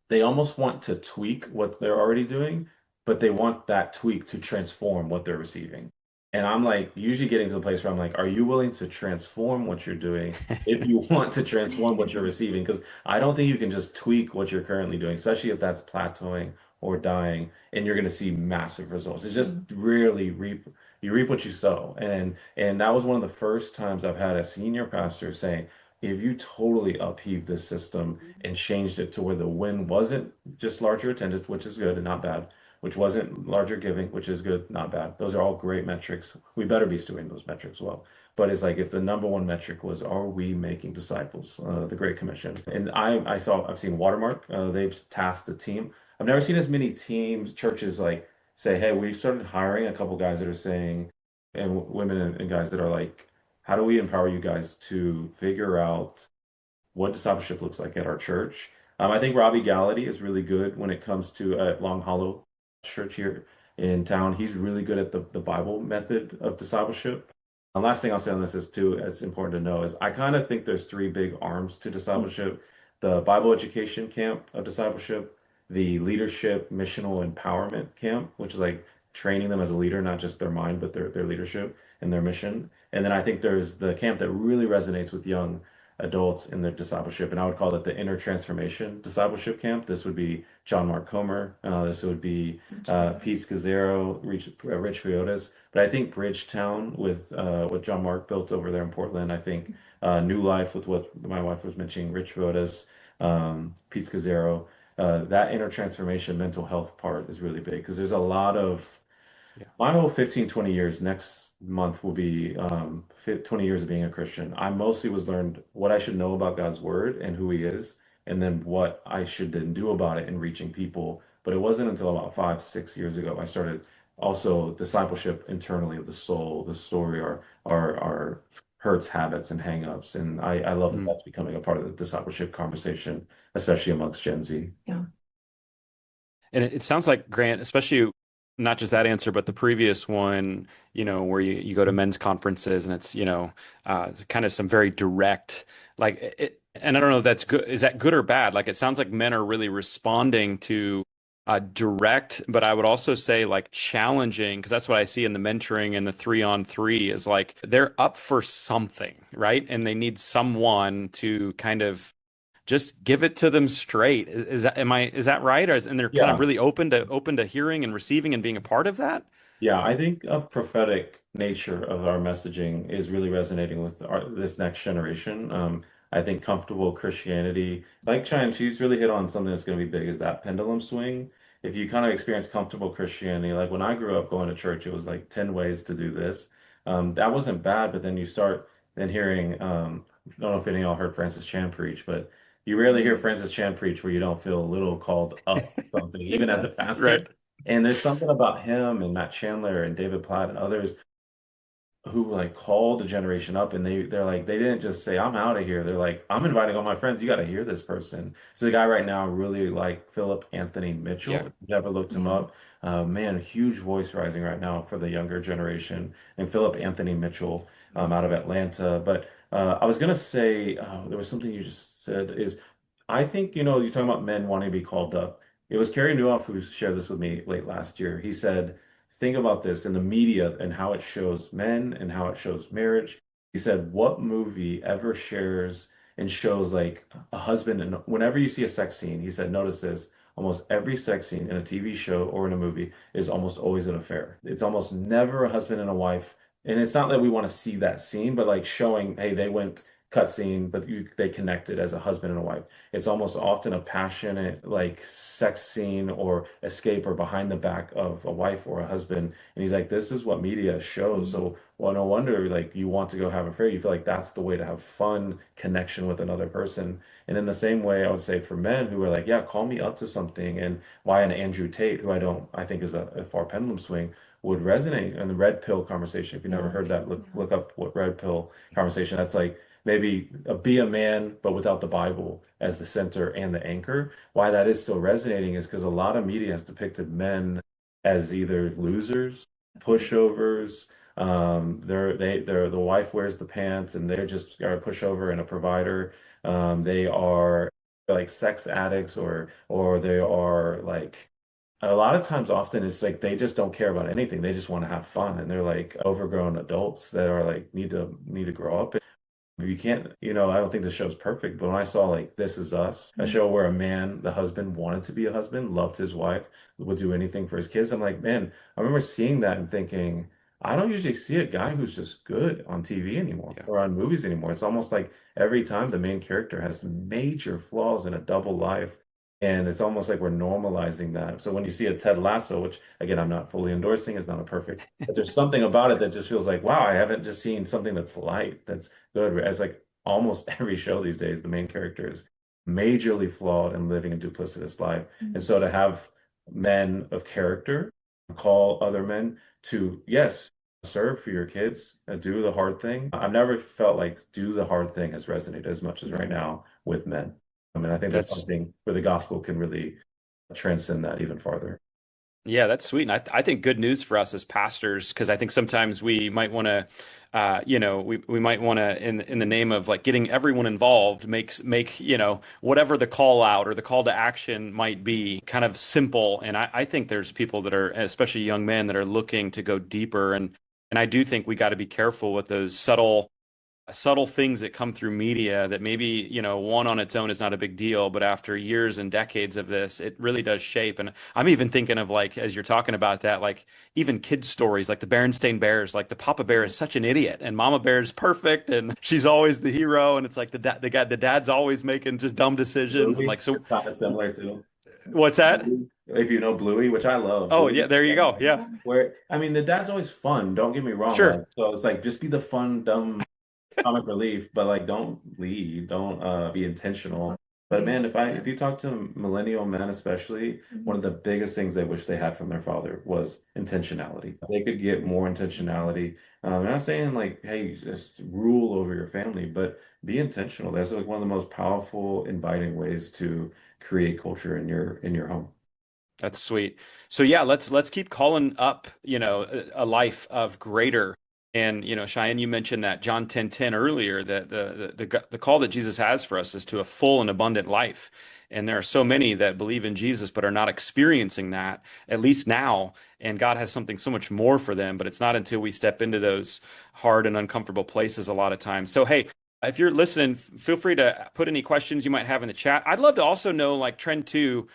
they almost want to tweak what they're already doing, but they want that tweak to transform what they're receiving. And I'm like, usually getting to the place where I'm like, are you willing to transform what you're doing if you want to transform what you're receiving? Because I don't think you can just tweak what you're currently doing, especially if that's plateauing or dying, and you're going to see massive results. It's just really you reap what you sow. And that was one of the first times I've had a senior pastor saying, if you totally upheaved this system and changed it to where the win wasn't just larger attendance, which is good and not bad, which wasn't larger giving, which is good, not bad. Those are all great metrics. We better be doing those metrics well. But it's like if the number one metric was, are we making disciples? The Great Commission. And I've seen Watermark. They've tasked a team. I've never seen as many teams, churches like say, hey, we started hiring a couple guys that are saying, and women and guys that are like, how do we empower you guys to figure out what discipleship looks like at our church? I think Robbie Gallaty is really good when it comes to Long Hollow Church here in town. He's really good at the Bible method of discipleship. The last thing I'll say on this is too, it's important to know is I kind of think there's three big arms to discipleship: the Bible education camp of discipleship, the leadership missional empowerment camp, which is like training them as a leader, not just their mind, but their leadership and their mission. And then I think there's the camp that really resonates with young adults in their discipleship, and I would call it the inner transformation discipleship camp. This would be John Mark Comer. This would be Pete Scazzero, Rich Fiodas. But I think Bridgetown with what John Mark built over there in Portland. I think New Life with what my wife was mentioning, Rich Fiodas, Pete Scazzero. That inner transformation mental health part is really big because there's a lot of Yeah. my whole 15, 20 years, next month will be 20 years of being a Christian. I mostly was learned what I should know about God's word and who he is, and then what I should then do about it in reaching people. But it wasn't until about 5, 6 years ago I started also discipleship internally of the soul, the story, our hurts, habits, and hangups. And I love that Mm. that's becoming a part of the discipleship conversation, especially amongst Gen Z. Yeah. And it sounds like, Grant, especially not just that answer, but the previous one, where you go to men's conferences and it's kind of some very direct, like and I don't know if that's good. Is that good or bad? Like it sounds like men are really responding to direct, but I would also say like challenging, because that's what I see in the mentoring and the 3-on-3 is like they're up for something, right? And they need someone to kind of just give it to them straight. Is that right? And they're kind of Yeah. really open to hearing and receiving and being a part of that? Yeah, I think a prophetic nature of our messaging is really resonating with this next generation. I think comfortable Christianity, like Cheyenne, she's really hit on something that's going to be big, is that pendulum swing. If you kind of experience comfortable Christianity, like when I grew up going to church, it was like 10 ways to do this. That wasn't bad, but then you start then hearing, I don't know if any of y'all heard Francis Chan preach, but you rarely hear Francis Chan preach where you don't feel a little called up something, even as a pastor. Right. And there's something about him and Matt Chandler and David Platt and others who like called the generation up, and they're like, they didn't just say, I'm out of here. They're like, I'm inviting all my friends. You got to hear this person. So the guy right now really like Philip Anthony Mitchell. Yeah. If you've never looked him Yeah. up. Man, huge voice rising right now for the younger generation. And Philip Anthony Mitchell out of Atlanta. But I was gonna say there was something you just said is I think, you're talking about men wanting to be called up. It was Carey Nieuwhof who shared this with me late last year. He said, think about this in the media and how it shows men and how it shows marriage. He said, what movie ever shares and shows like a husband? And whenever you see a sex scene, he said, notice this, almost every sex scene in a TV show or in a movie is almost always an affair. It's almost never a husband and a wife. And it's not that we want to see that scene, but like showing, hey, they went cut scene, but they connected as a husband and a wife. It's almost often a passionate like sex scene or escape or behind the back of a wife or a husband. And he's like, this is what media shows. So, well, no wonder like you want to go have an affair. You feel like that's the way to have fun connection with another person. And in the same way, I would say for men who are like, yeah, call me up to something. And why an Andrew Tate, who I think is a far pendulum swing, would resonate. And the red pill conversation, if you never heard that, look up what red pill conversation. That's like maybe be a man, but without the Bible as the center and the anchor. Why that is still resonating is because a lot of media has depicted men as either losers, pushovers. They're the wife wears the pants, and they're just are a pushover and a provider. They are like sex addicts, or they are like a lot of times often it's like they just don't care about anything. They just want to have fun, and they're like overgrown adults that are like need to grow up. You can't, I don't think the show's perfect, but when I saw like This Is Us, a show where a man, the husband wanted to be a husband, loved his wife, would do anything for his kids, I'm like, man, I remember seeing that and thinking, I don't usually see a guy who's just good on TV anymore Yeah. or on movies anymore. It's almost like every time the main character has major flaws in a double life. And it's almost like we're normalizing that. So when you see a Ted Lasso, which again, I'm not fully endorsing, is not a perfect, but there's something about it that just feels like, wow, I haven't just seen something that's light, that's good. As like almost every show these days, the main character is majorly flawed and living a duplicitous life. And so to have men of character call other men to, yes, serve for your kids, do the hard thing. I've never felt like do the hard thing has resonated as much as right now with men. I mean, I think there's That's something where the gospel can really transcend that even farther. Yeah, that's sweet. And I think good news for us as pastors, because I think sometimes we might want to, we might want to, in the name of like getting everyone involved, make, whatever the call out or the call to action might be kind of simple. And I think there's people that are, especially young men, that are looking to go deeper. And I do think we got to be careful with those subtle things that come through media that maybe, one on its own is not a big deal, but after years and decades of this, it really does shape. And I'm even thinking of like, as you're talking about that, like even kids' stories, like the Berenstain Bears, like the Papa Bear is such an idiot and Mama Bear is perfect and she's always the hero. And it's like the dad's always making just dumb decisions. And Bluey, like, so kind of similar to what's that? Bluey. If you know Bluey, which I love, Oh, Bluey. yeah, there you go. Yeah, Where I mean, the dad's always fun. Don't get me wrong. sure. Like, so it's like just be the fun, dumb comic relief, but like don't lead, don't be intentional. But man, if you talk to millennial men especially, one of the biggest things they wish they had from their father was intentionality. If they could get more intentionality. I'm not saying like, hey, just rule over your family, but be intentional. That's like one of the most powerful, inviting ways to create culture in your home. That's sweet. So yeah, let's keep calling up, a life of greater. And Cheyenne, you mentioned that John 10:10 earlier, that the call that Jesus has for us is to a full and abundant life. And there are so many that believe in Jesus but are not experiencing that, at least now. And God has something so much more for them, but it's not until we step into those hard and uncomfortable places a lot of times. So hey, if you're listening, feel free to put any questions you might have in the chat. I'd love to also know, like, trend two.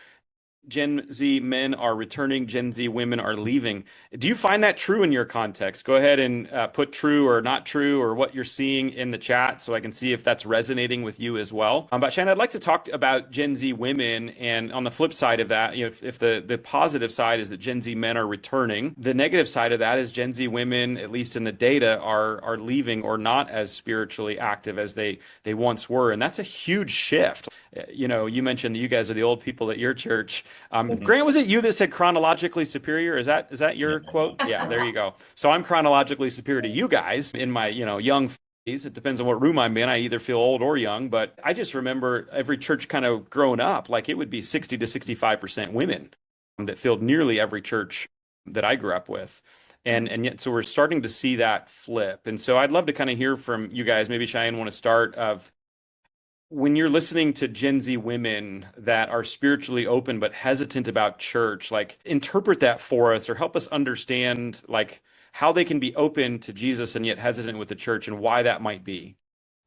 Gen Z men are returning, Gen Z women are leaving. Do you find that true in your context? Go ahead and put true or not true or what you're seeing in the chat so I can see if that's resonating with you as well. But Shannon, I'd like to talk about Gen Z women, and on the flip side of that, if the positive side is that Gen Z men are returning, the negative side of that is Gen Z women, at least in the data, are leaving or not as spiritually active as they once were. And that's a huge shift. You mentioned that you guys are the old people at your church. Grant, was it you that said chronologically superior? Is that your quote? Yeah, there you go. So I'm chronologically superior to you guys in my, young 50s. It depends on what room I'm in. I either feel old or young, but I just remember every church kind of growing up, like it would be 60 to 65% women that filled nearly every church that I grew up with. And yet, so we're starting to see that flip. And so I'd love to kind of hear from you guys. Maybe Cheyenne want to start of when you're listening to Gen Z women that are spiritually open but hesitant about church, like interpret that for us or help us understand like how they can be open to Jesus and yet hesitant with the church and why that might be.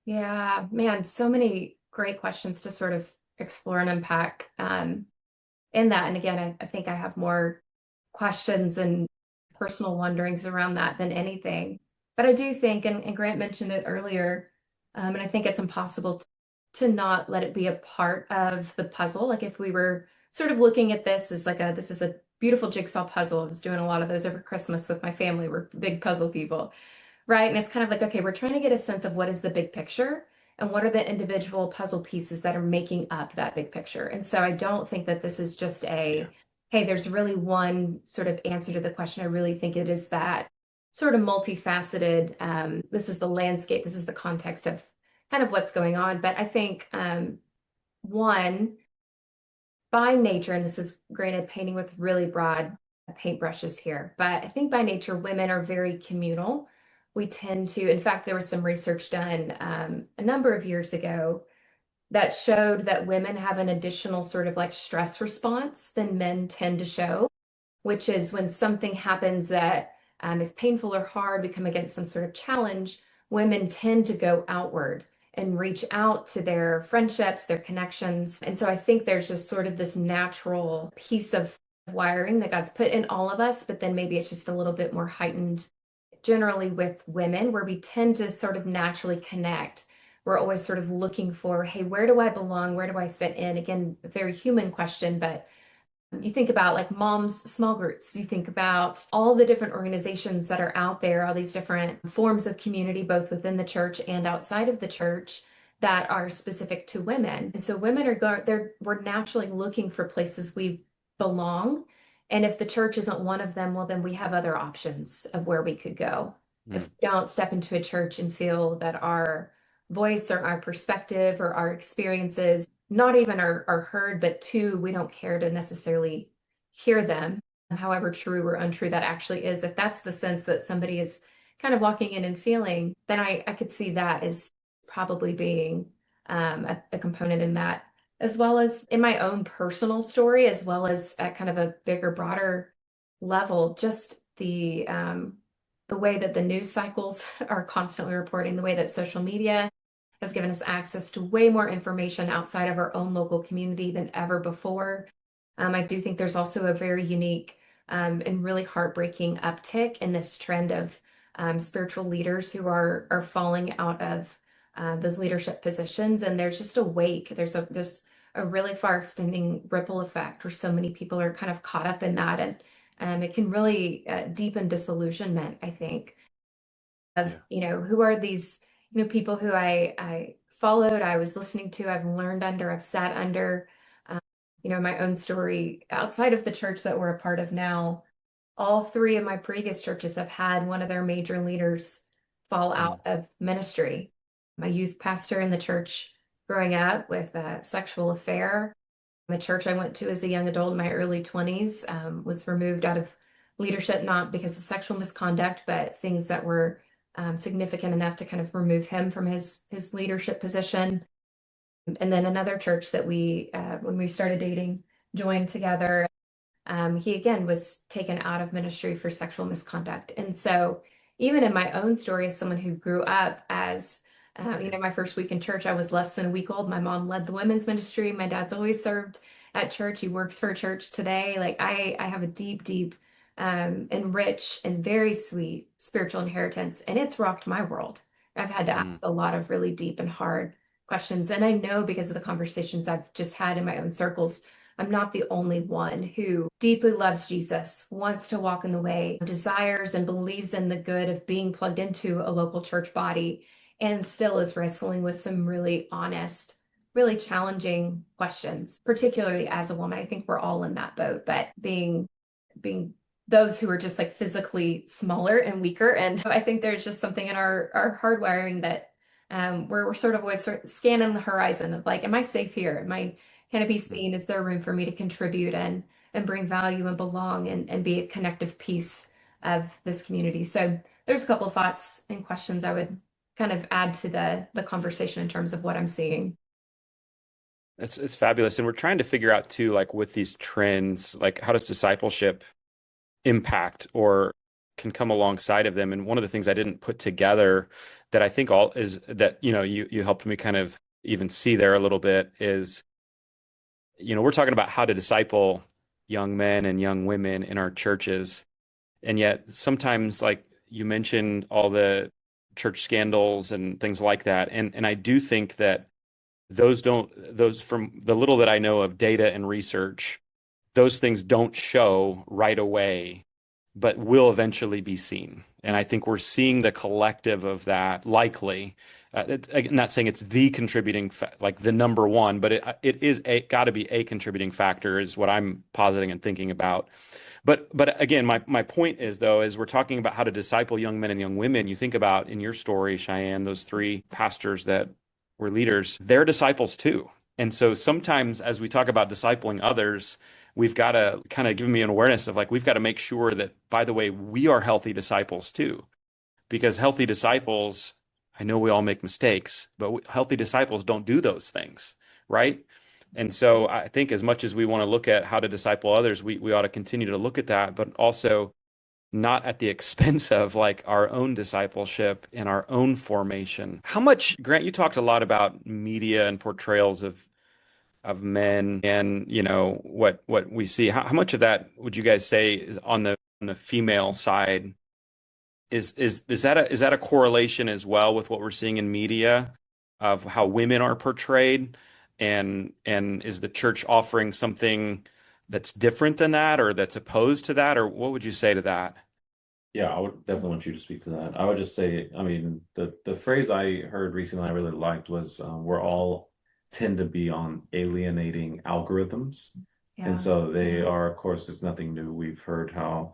Yeah, man, so many great questions to sort of explore and unpack in that. And again, I think I have more questions and personal wonderings around that than anything. But I do think, and Grant mentioned it earlier, and I think it's impossible to not let it be a part of the puzzle. Like if we were sort of looking at this as this is a beautiful jigsaw puzzle. I was doing a lot of those over Christmas with my family. We're big puzzle people, right? And it's kind of like, okay, we're trying to get a sense of what is the big picture and what are the individual puzzle pieces that are making up that big picture. And so I don't think that this is just hey, there's really one sort of answer to the question. I really think it is that sort of multifaceted, this is the landscape, this is the context of kind of what's going on. But I think one, by nature, and this is granted painting with really broad paintbrushes here, but I think by nature, women are very communal. We tend to, in fact, there was some research done a number of years ago that showed that women have an additional sort of like stress response than men tend to show, which is when something happens that is painful or hard, we come against some sort of challenge, women tend to go outward and reach out to their friendships, their connections. And so I think there's just sort of this natural piece of wiring that God's put in all of us, but then maybe it's just a little bit more heightened generally with women, where we tend to sort of naturally connect. We're always sort of looking for, hey, where do I belong? Where do I fit in? Again, a very human question, but you think about like moms, small groups, you think about all the different organizations that are out there, all these different forms of community, both within the church and outside of the church, that are specific to women. And so women we're naturally looking for places we belong. And if the church isn't one of them, well, then we have other options of where we could go. If we don't step into a church and feel that our voice or our perspective or our experiences not even are heard, but two, we don't care to necessarily hear them, however true or untrue that actually is. If that's the sense that somebody is kind of walking in and feeling, then I could see that as probably being a component in that, as well as in my own personal story, as well as at kind of a bigger, broader level, just the way that the news cycles are constantly reporting, the way that social media has given us access to way more information outside of our own local community than ever before. I do think there's also a very unique and really heartbreaking uptick in this trend of spiritual leaders who are falling out of those leadership positions. And there's just a wake. There's a really far extending ripple effect where so many people are kind of caught up in that. And it can really deepen disillusionment, I think, of, who are these people who I followed, I was listening to, I've learned under, I've sat under, my own story outside of the church that we're a part of now. All three of my previous churches have had one of their major leaders fall out of ministry. My youth pastor in the church growing up with a sexual affair. The church I went to as a young adult in my early 20s was removed out of leadership, not because of sexual misconduct, but things that were significant enough to kind of remove him from his leadership position. And then another church that we, when we started dating, joined together. He again was taken out of ministry for sexual misconduct. And so even in my own story as someone who grew up as my first week in church, I was less than a week old. My mom led the women's ministry. My dad's always served at church. He works for a church today. Like I have a deep, and rich and very sweet spiritual inheritance, and it's rocked my world. I've had to ask a lot of really deep and hard questions. And I know because of the conversations I've just had in my own circles, I'm not the only one who deeply loves Jesus, wants to walk in the way, desires and believes in the good of being plugged into a local church body, and still is wrestling with some really honest, really challenging questions, particularly as a woman. I think we're all in that boat, but being those who are just like physically smaller and weaker. And I think there's just something in our hardwiring that we're sort of always scanning the horizon of like, am I safe here? Can I be seen? Is there room for me to contribute and bring value and belong and be a connective piece of this community? So there's a couple of thoughts and questions I would kind of add to the conversation in terms of what I'm seeing. It's fabulous. And we're trying to figure out too, like with these trends, like how does discipleship impact or can come alongside of them? And one of the things I didn't put together that I think all is that, you helped me kind of even see there a little bit is, we're talking about how to disciple young men and young women in our churches. And yet sometimes, like you mentioned, all the church scandals and things like that. And I do think that those from the little that I know of data and research, those things don't show right away, but will eventually be seen. And I think we're seeing the collective of that likely. I'm not saying it's the contributing, like the number one, but it is got to be a contributing factor is what I'm positing and thinking about. But again, my point is though, as we're talking about how to disciple young men and young women, you think about in your story, Cheyenne, those three pastors that were leaders, they're disciples too. And so sometimes as we talk about discipling others, we've got to kind of give me an awareness of like, we've got to make sure that, by the way, we are healthy disciples too. Because healthy disciples, I know we all make mistakes, but healthy disciples don't do those things, right? And so I think as much as we want to look at how to disciple others, we ought to continue to look at that, but also not at the expense of like our own discipleship and our own formation. How much, Grant, you talked a lot about media and portrayals of men and what we see. How much of that would you guys say is on the female side? Is that a correlation as well with what we're seeing in media of how women are portrayed? And is the church offering something that's different than that or that's opposed to that? Or what would you say to that? Yeah, I would definitely want you to speak to that. I would just say, I mean, the phrase I heard recently I really liked was we're all tend to be on alienating algorithms. And so they are, of course, it's nothing new. We've heard how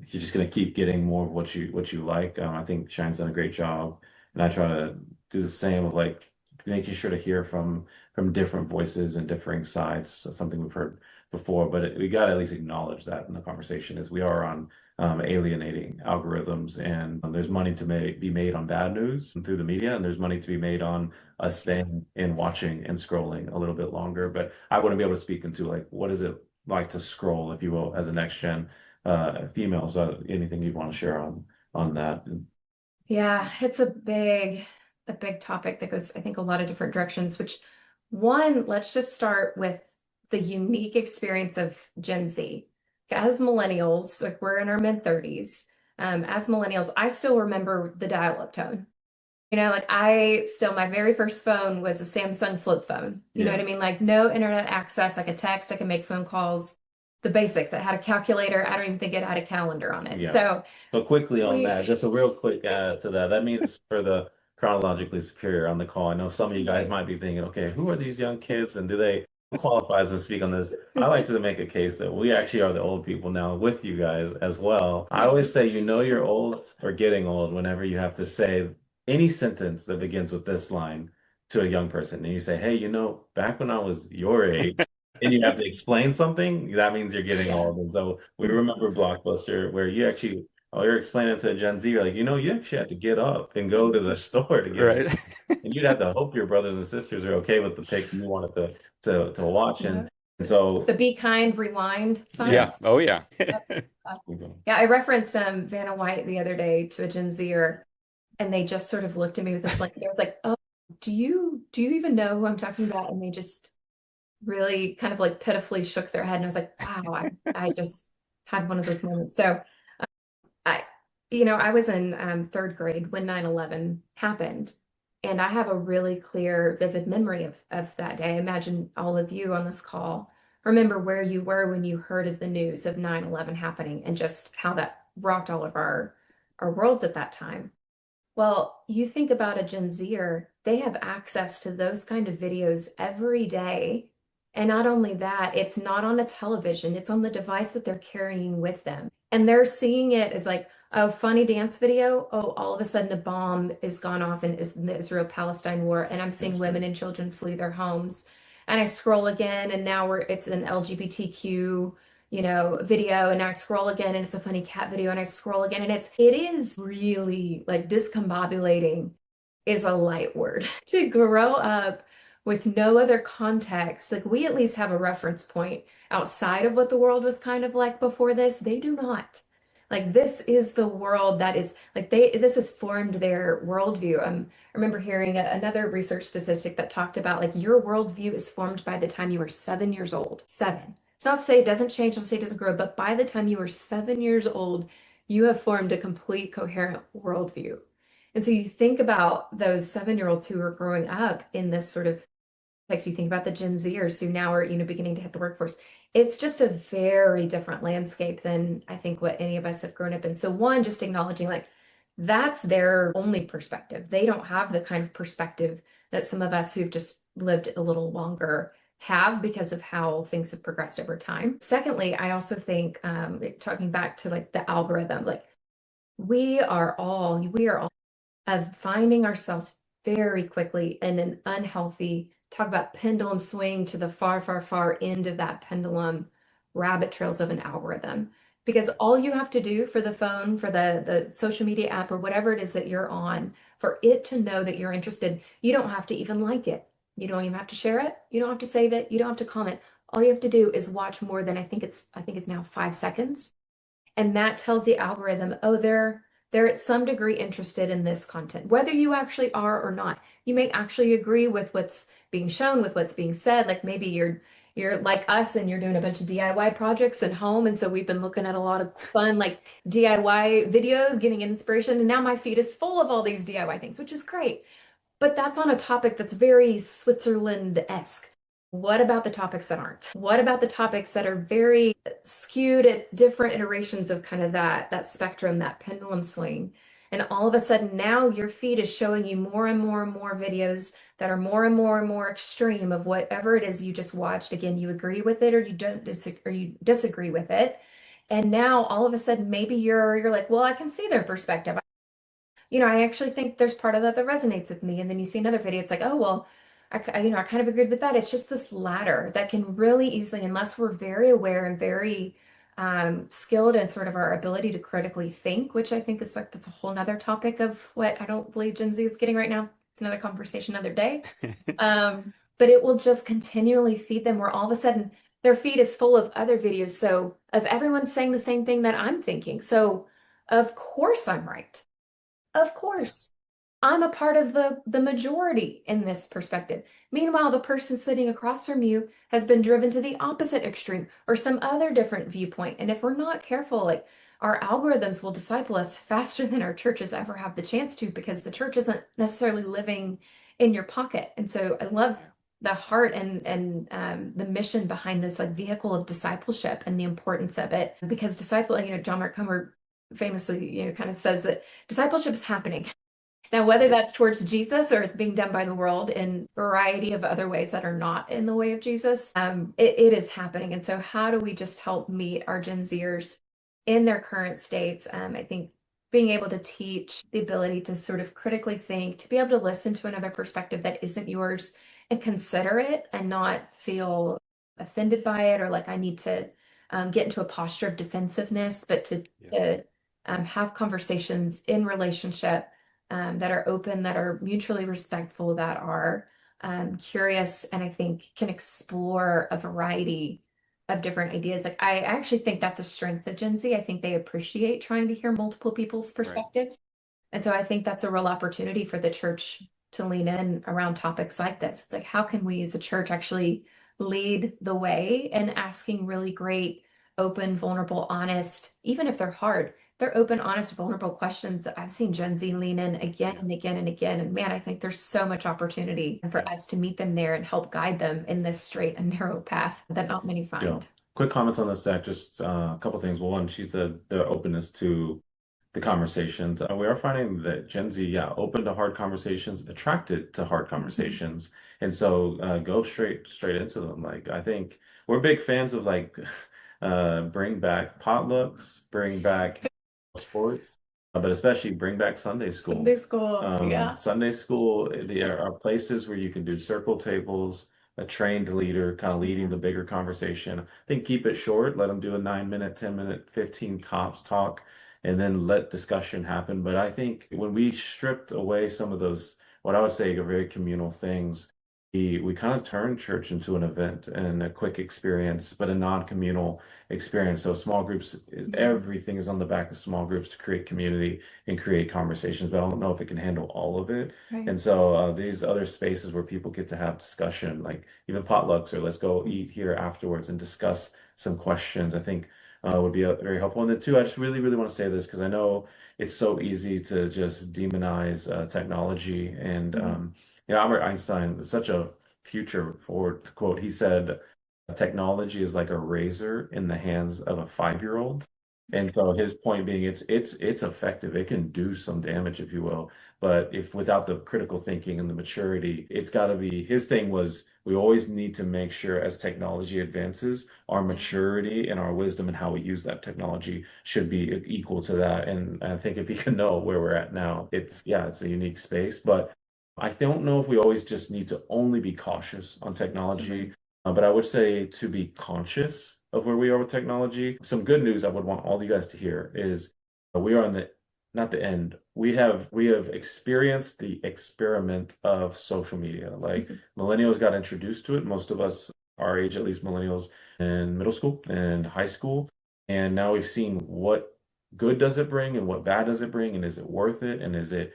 you're just going to keep getting more of what you like. I think Cheyenne's done a great job, and I try to do the same of like making sure to hear from different voices and differing sides. So something we've heard before, but we got to at least acknowledge that in the conversation is we are on alienating algorithms, and there's money to be made on bad news through the media, and there's money to be made on us staying and watching and scrolling a little bit longer. But I wouldn't be able to speak into like what is it like to scroll, if you will, as a next gen female. So anything you'd want to share on that? Yeah, it's a big topic that goes, I think, a lot of different directions, which one, let's just start with the unique experience of Gen Z. As millennials, like we're in our mid-30s, as millennials, I still remember the dial-up tone. Like my very first phone was a Samsung flip phone. You know what I mean? Like no internet access, I could text, I could make phone calls, the basics. It had a calculator. I don't even think it had a calendar on it. Yeah. So quickly on that, just a real quick add to that. That means for the chronologically superior on the call, I know some of you guys might be thinking, okay, who are these young kids and do they qualify to speak on this? I like to make a case that we actually are the old people now with you guys as well. I always say, you're old or getting old whenever you have to say any sentence that begins with this line to a young person. And you say, hey, back when I was your age, and you have to explain something, that means you're getting Yeah. all of it. So we remember Blockbuster where you actually, oh, you're explaining to a Gen Z, you're like, you actually have to get up and go to the store to get it. Right. And you'd have to hope your brothers and sisters are okay with the pick you wanted to watch. Yeah. And so The be kind, rewind sign. Yeah. Oh, yeah. Yeah, I referenced Vanna White the other day to a Gen Zer, and they just sort of looked at me with this like, I was like, oh, do you even know who I'm talking about? And they just really kind of like pitifully shook their head, and I was like, wow, I just had one of those moments. So I, I was in third grade when 9/11 happened, and I have a really clear, vivid memory of that day. I imagine all of you on this call remember where you were when you heard of the news of 9/11 happening and just how that rocked all of our worlds at that time. Well, you think about a Gen Zer, they have access to those kind of videos every day. And not only that, it's not on a television, it's on the device that they're carrying with them. And they're seeing it as like, oh, funny dance video. Oh, all of a sudden a bomb is gone off in the Israel-Palestine war, and I'm seeing that's women great. and children flee their homes. And I scroll again, and now it's an LGBTQ video, and I scroll again and it's a funny cat video, and I scroll again and it is really like discombobulating is a light word to grow up with no other context. Like we at least have a reference point outside of what the world was kind of like before this. They do not. Like this is the world that is like this has formed their worldview. I remember hearing another research statistic that talked about like your worldview is formed by the time you are 7 years old. 7. It's not to say it doesn't change, not to say it doesn't grow, but by the time you are 7 years old, you have formed a complete coherent worldview. And so you think about those 7-year-olds who are growing up in this sort of text, you think about the Gen Zers who now are, beginning to hit the workforce. It's just a very different landscape than I think what any of us have grown up in. So one, just acknowledging like that's their only perspective. They don't have the kind of perspective that some of us who've just lived a little longer have because of how things have progressed over time. Secondly, I also think talking back to like the algorithm, like we are all of finding ourselves very quickly in an unhealthy, talk about pendulum swing to the far, far, far end of that pendulum, rabbit trails of an algorithm. Because all you have to do for the phone, for the social media app or whatever it is that you're on, for it to know that you're interested, you don't have to even like it. You don't even have to share it. You don't have to save it. You don't have to comment. All you have to do is watch more than I think it's now 5 seconds. And that tells the algorithm, oh, they're at some degree interested in this content, whether you actually are or not. You may actually agree with what's being shown, with what's being said. Like maybe you're like us and you're doing a bunch of DIY projects at home. And so we've been looking at a lot of fun like DIY videos, getting inspiration. And now my feed is full of all these DIY things, which is great. But that's on a topic that's very Switzerland-esque. What about the topics that aren't? What about the topics that are very skewed at different iterations of kind of that spectrum, that pendulum swing? And all of a sudden now your feed is showing you more and more and more videos that are more and more and more extreme of whatever it is you just watched. Again, you agree with it or you don't or you disagree with it. And now all of a sudden maybe you're like, well, I can see their perspective. I actually think there's part of that that resonates with me. And then you see another video, it's like, oh, well, I kind of agreed with that. It's just this ladder that can really easily, unless we're very aware and very skilled in sort of our ability to critically think, which I think is like, that's a whole nother topic of what I don't believe Gen Z is getting right now. It's another conversation another day. But it will just continually feed them where all of a sudden their feed is full of other videos. So of everyone saying the same thing that I'm thinking. So of course I'm right. Of course, I'm a part of the majority in this perspective. Meanwhile, the person sitting across from you has been driven to the opposite extreme or some other different viewpoint. And if we're not careful, like our algorithms will disciple us faster than our churches ever have the chance to, because the church isn't necessarily living in your pocket. And so I love the heart and the mission behind this like vehicle of discipleship and the importance of it, because John Mark Comer famously, kind of says that discipleship is happening. Now, whether that's towards Jesus or it's being done by the world in a variety of other ways that are not in the way of Jesus, it is happening. And so how do we just help meet our Gen Zers in their current states? I think being able to teach the ability to sort of critically think, to be able to listen to another perspective that isn't yours and consider it and not feel offended by it, or like I need to get into a posture of defensive,ness, but to have conversations in relationship that are open, that are mutually respectful, that are curious, and I think can explore a variety of different ideas. Like I actually think that's a strength of Gen Z. I think they appreciate trying to hear multiple people's Right. perspectives. And so I think that's a real opportunity for the church to lean in around topics like this. It's like, how can we as a church actually lead the way in asking really great, open, vulnerable, honest, even if they're hard, they're open, honest, vulnerable questions that I've seen Gen Z lean in again Yeah. and again and again. And man, I think there's so much opportunity for Yeah. us to meet them there and help guide them in this straight and narrow path that not many Yeah. find. Quick comments on this, Zach. Just a couple things. Well, one, she said the openness to the conversations. We are finding that Gen Z, yeah, open to hard conversations, attracted to hard conversations, and so go straight into them. Like I think we're big fans of like bring back potlucks, bring back sports, but especially bring back Sunday school. Sunday school, yeah. Sunday school, there are places where you can do circle tables, a trained leader kind of leading the bigger conversation. I think keep it short, let them do a 9 minute, 10 minute, 15 tops talk, and then let discussion happen. But I think when we stripped away some of those, what I would say are very communal things, we kind of turned church into an event and a quick experience, but a non-communal experience. So small groups, everything is on the back of small groups to create community and create conversations, but I don't know if it can handle all of it. Right. And so these other spaces where people get to have discussion, like even potlucks or let's go eat here afterwards and discuss some questions, I think would be very helpful. And then two, I just really, really want to say this because I know it's so easy to just demonize technology. And Albert Einstein, such a future forward quote, he said, technology is like a razor in the hands of a 5-year-old. And so his point being, it's effective. It can do some damage, if you will. But if without the critical thinking and the maturity, it's got to be. His thing was we always need to make sure as technology advances, our maturity and our wisdom and how we use that technology should be equal to that. And I think if you can know where we're at now, it's a unique space. But I don't know if we always just need to only be cautious on technology. But I would say to be conscious of where we are with technology. Some good news I would want all you guys to hear is we are in not the end. We have experienced the experiment of social media. Like millennials got introduced to it. Most of us, our age, at least millennials, in middle school and high school. And now we've seen what good does it bring and what bad does it bring, and is it worth it? And is it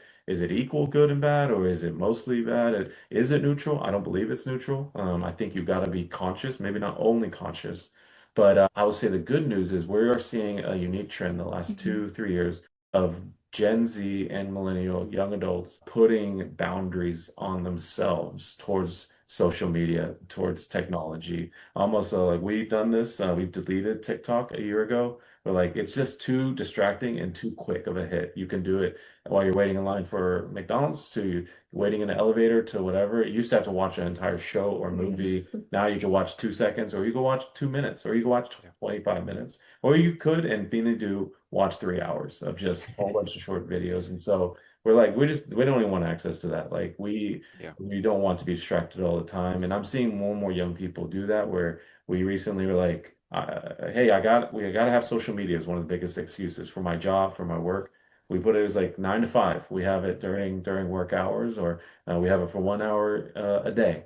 equal good and bad, or is it mostly bad? Is it neutral? I don't believe it's neutral. I think you've got to be conscious, maybe not only conscious, but I would say the good news is we are seeing a unique trend the last 2-3 years of Gen Z and millennial young adults putting boundaries on themselves towards social media, towards technology. Almost like we've done this. We deleted TikTok a year ago. But like it's just too distracting and too quick of a hit. You can do it while you're waiting in line for McDonald's, to waiting in an elevator, to whatever. You used to have to watch an entire show or movie. Now you can watch 2 seconds, or you can watch 2 minutes, or you can watch 25 minutes, or you could and be to do watch 3 hours of just a whole bunch of short videos. And so we're like, we don't even want access to that. Like we don't want to be distracted all the time. And I'm seeing more and more young people do that, where we recently were like, hey, we got to have social media is one of the biggest excuses for my job, for my work. We put it as like 9 to 5. We have it during work hours, or we have it for 1 hour a day.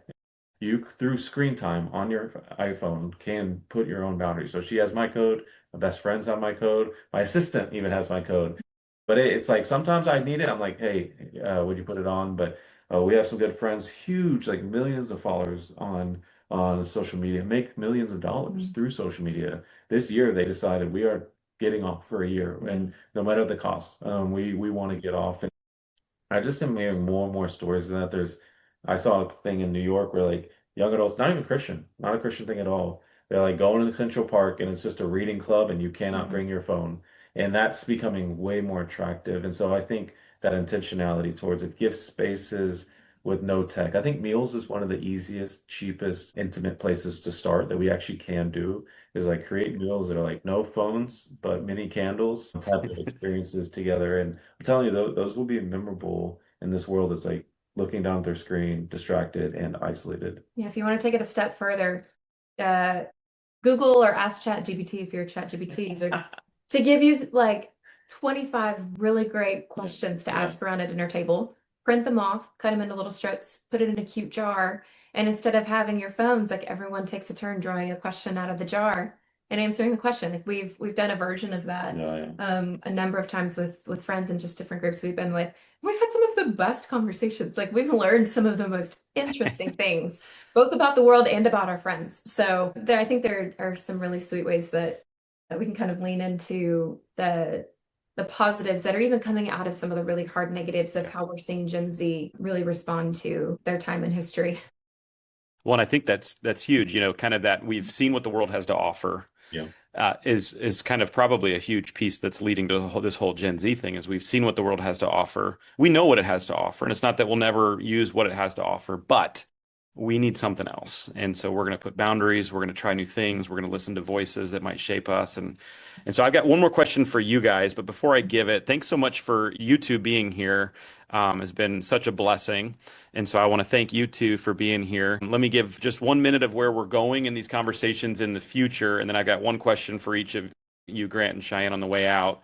You, through screen time on your iPhone, can put your own boundaries. So she has my code. My best friends have my code. My assistant even has my code. But it's like sometimes I need it. I'm like, hey, would you put it on? But we have some good friends, huge, like millions of followers on social media, make millions of dollars through social media. This year, they decided we are getting off for a year, and no matter the cost, we want to get off. And I just am hearing more and more stories of that. I saw a thing in New York where like young adults, not even Christian, not a Christian thing at all. They're like going to the Central Park and it's just a reading club and you cannot bring your phone. And that's becoming way more attractive. And so I think that intentionality towards it, gift spaces with no tech. I think meals is one of the easiest, cheapest, intimate places to start that we actually can do, is like create meals that are like no phones, but mini candles, type of experiences together. And I'm telling you, those will be memorable in this world that's like looking down at their screen, distracted and isolated. Yeah, if you want to take it a step further, Google or ask ChatGPT if you're a ChatGPT user to give you like 25 really great questions to ask around a dinner table. Print them off, cut them into little strips, put it in a cute jar, and instead of having your phones, like everyone takes a turn drawing a question out of the jar and answering the question. Like we've done a version of that a number of times with friends and just different groups we've been with. We've had some of the best conversations. Like we've learned some of the most interesting things, both about the world and about our friends. So I think there are some really sweet ways that we can kind of lean into the positives that are even coming out of some of the really hard negatives of how we're seeing Gen Z really respond to their time in history. Well, and I think that's huge, kind of that we've seen what the world has to offer. Yeah. Is kind of probably a huge piece that's leading to this whole Gen Z thing is we've seen what the world has to offer. We know what it has to offer, and it's not that we'll never use what it has to offer, but we need something else. And so we're going to put boundaries, we're going to try new things, we're going to listen to voices that might shape us. And so I've got one more question for you guys, but before I give it, thanks so much for you two being here. Has been such a blessing. And so I want to thank you two for being here. Let me give just 1 minute of where we're going in these conversations in the future. And then I've got one question for each of you, Grant and Cheyenne, on the way out.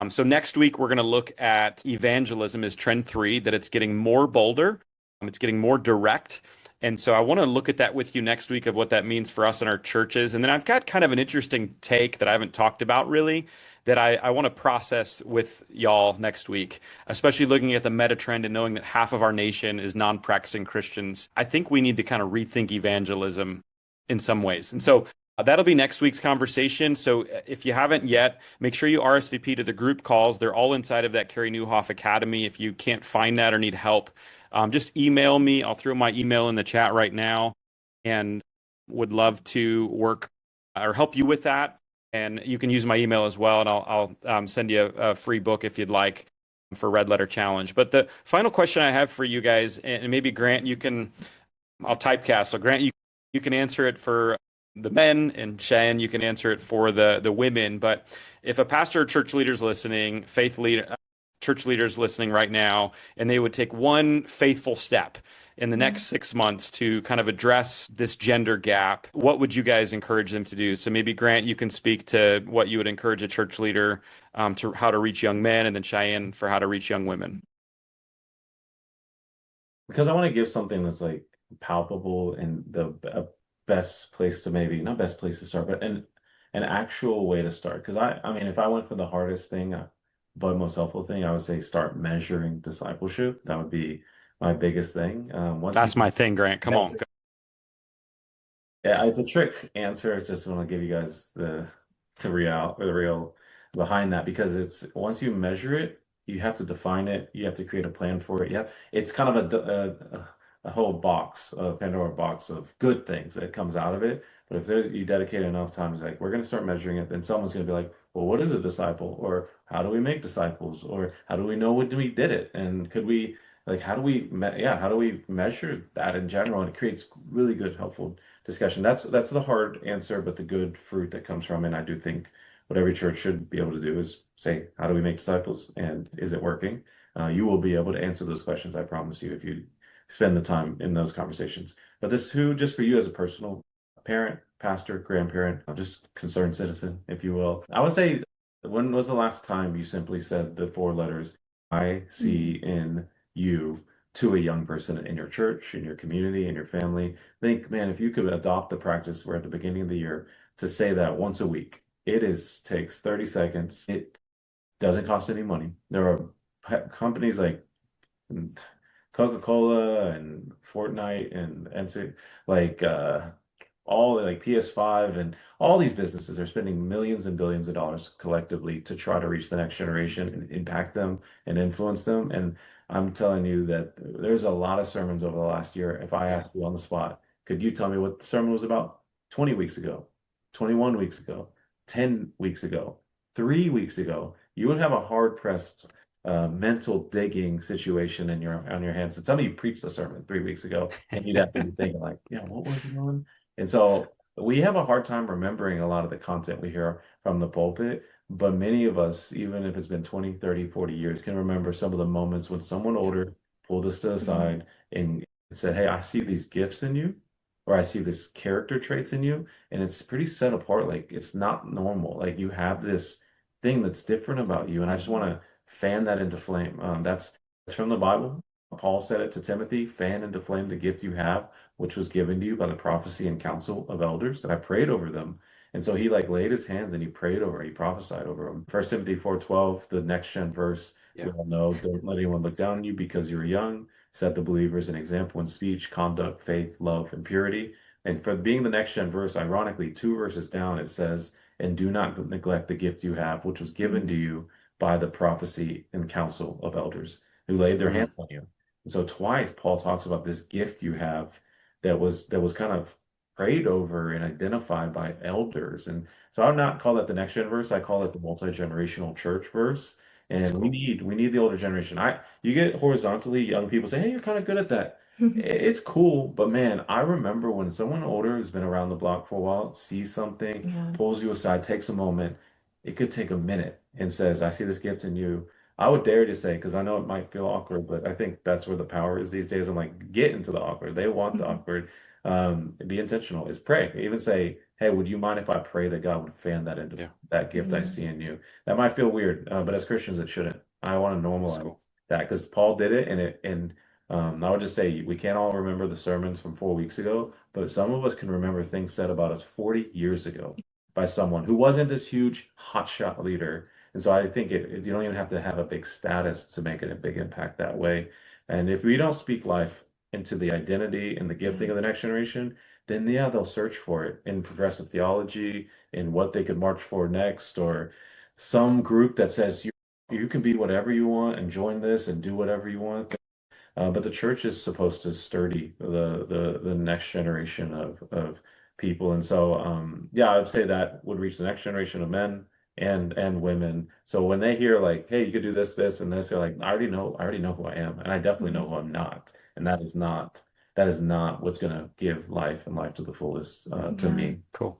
So next week, we're going to look at evangelism as trend 3, that it's getting more bolder, it's getting more direct. And so I want to look at that with you next week of what that means for us in our churches. And then I've got kind of an interesting take that I haven't talked about really, that I want to process with y'all next week, especially looking at the meta trend and knowing that half of our nation is non-practicing Christians. I think we need to kind of rethink evangelism in some ways. And so that'll be next week's conversation. So if you haven't yet, make sure you RSVP to the group calls. They're all inside of that Carey Nieuwhof Academy. If you can't find that or need help, just email me. I'll throw my email in the chat right now and would love to work or help you with that. And you can use my email as well, and I'll send you a free book if you'd like for Red Letter Challenge. But the final question I have for you guys, and maybe Grant, I'll typecast. So Grant, you can answer it for the men, and Cheyenne, you can answer it for the women. But if a pastor or church leader's listening, church leaders listening right now, and they would take one faithful step in the next 6 months to kind of address this gender gap, what would you guys encourage them to do? So maybe Grant, you can speak to what you would encourage a church leader to how to reach young men, and then Cheyenne for how to reach young women. Because I want to give something that's like palpable and the best place to maybe, not best place to start, but an actual way to start. Because I mean, if I went for the hardest thing, but most helpful thing, I would say start measuring discipleship. That would be my biggest thing. That's my thing, Grant. Come on. Yeah, it's a trick answer. Just want to give you guys the real behind that, because it's once you measure it, you have to define it. You have to create a plan for it. Yeah, it's kind of a whole box, a Pandora box of good things that comes out of it. But if you dedicate enough time, it's like, we're going to start measuring it, then someone's going to be like, well, what is a disciple? Or how do we make disciples? Or how do we know when we did it? And could we, like, how do we measure that in general? And it creates really good, helpful discussion. That's the hard answer, but the good fruit that comes from it. And I do think what every church should be able to do is say, how do we make disciples? And is it working? You will be able to answer those questions, I promise you, if you spend the time in those conversations. But this too, just for you as a personal parent, pastor, grandparent, just concerned citizen, if you will. I would say, when was the last time you simply said the 4 letters, I see in you, to a young person in your church, in your community, in your family? Think, man, if you could adopt the practice where at the beginning of the year to say that once a week, takes 30 seconds. It doesn't cost any money. There are companies like Coca-Cola and Fortnite and NC, like all like PS5 and all these businesses are spending millions and billions of dollars collectively to try to reach the next generation and impact them and influence them. And I'm telling you that there's a lot of sermons over the last year. If I asked you on the spot, could you tell me what the sermon was about 20 weeks ago, 21 weeks ago, 10 weeks ago, 3 weeks ago? You would have a hard-pressed mental digging situation on your hands. And some of you preached a sermon 3 weeks ago, and you'd have to be thinking like, yeah, what was it on? And so we have a hard time remembering a lot of the content we hear from the pulpit, but many of us, even if it's been 20, 30, 40 years, can remember some of the moments when someone older pulled us to the side and said, hey, I see these gifts in you. or I see this character traits in you, and it's pretty set apart. Like it's not normal. Like you have this thing that's different about you, and I just want to fan that into flame. That's from the Bible. Paul said it to Timothy, fan into flame the gift you have, which was given to you by the prophecy and counsel of elders, that I prayed over them. And so he like laid his hands and he prayed over, he prophesied over them. 1 Timothy 4:12, the next gen verse, we Yeah. all know, don't let anyone look down on you because you're young. Set the believers an example in speech, conduct, faith, love, and purity. And for being the next gen verse, ironically, 2 verses down, it says, and do not neglect the gift you have, which was given to you by the prophecy and counsel of elders who laid their Mm. hands on you. And so twice Paul talks about this gift you have that was kind of prayed over and identified by elders. And so I would not call that the next gen verse. I call it the multi-generational church verse. That's And we cool. need we need the older generation. You get horizontally young people say, "Hey, you're kind of good at that." It's cool, but man, I remember when someone older who's been around the block for a while sees something, Yeah. pulls you aside, takes a moment. It could take a minute and says, "I see this gift in you." I would dare to say, because I know it might feel awkward, but I think that's where the power is these days. I'm like, get into the awkward. They want the awkward. Be intentional. Is pray. Even say, "Hey, would you mind if I pray that God would fan that into Yeah, that gift I Yeah. see in you?" That might feel weird, but as Christians, it shouldn't. I want to that's normalize cool. that because Paul did it, and I would just say we can't all remember the sermons from 4 weeks ago, but some of us can remember things said about us 40 years ago by someone who wasn't this huge hotshot leader. And so I think you don't even have to have a big status to make it a big impact that way. And if we don't speak life into the identity and the gifting of the next generation, then yeah, they'll search for it in progressive theology, in what they could march for next, or some group that says you can be whatever you want and join this and do whatever you want. But the church is supposed to sturdy the next generation of people, and so yeah, I would say that would reach the next generation of men and women. So when they hear like, "Hey, you could do this, this, and this," they're like, I already know who I am, and I definitely know who I'm not, and that is not what's going to give life and life to the fullest to Yeah. me. Cool.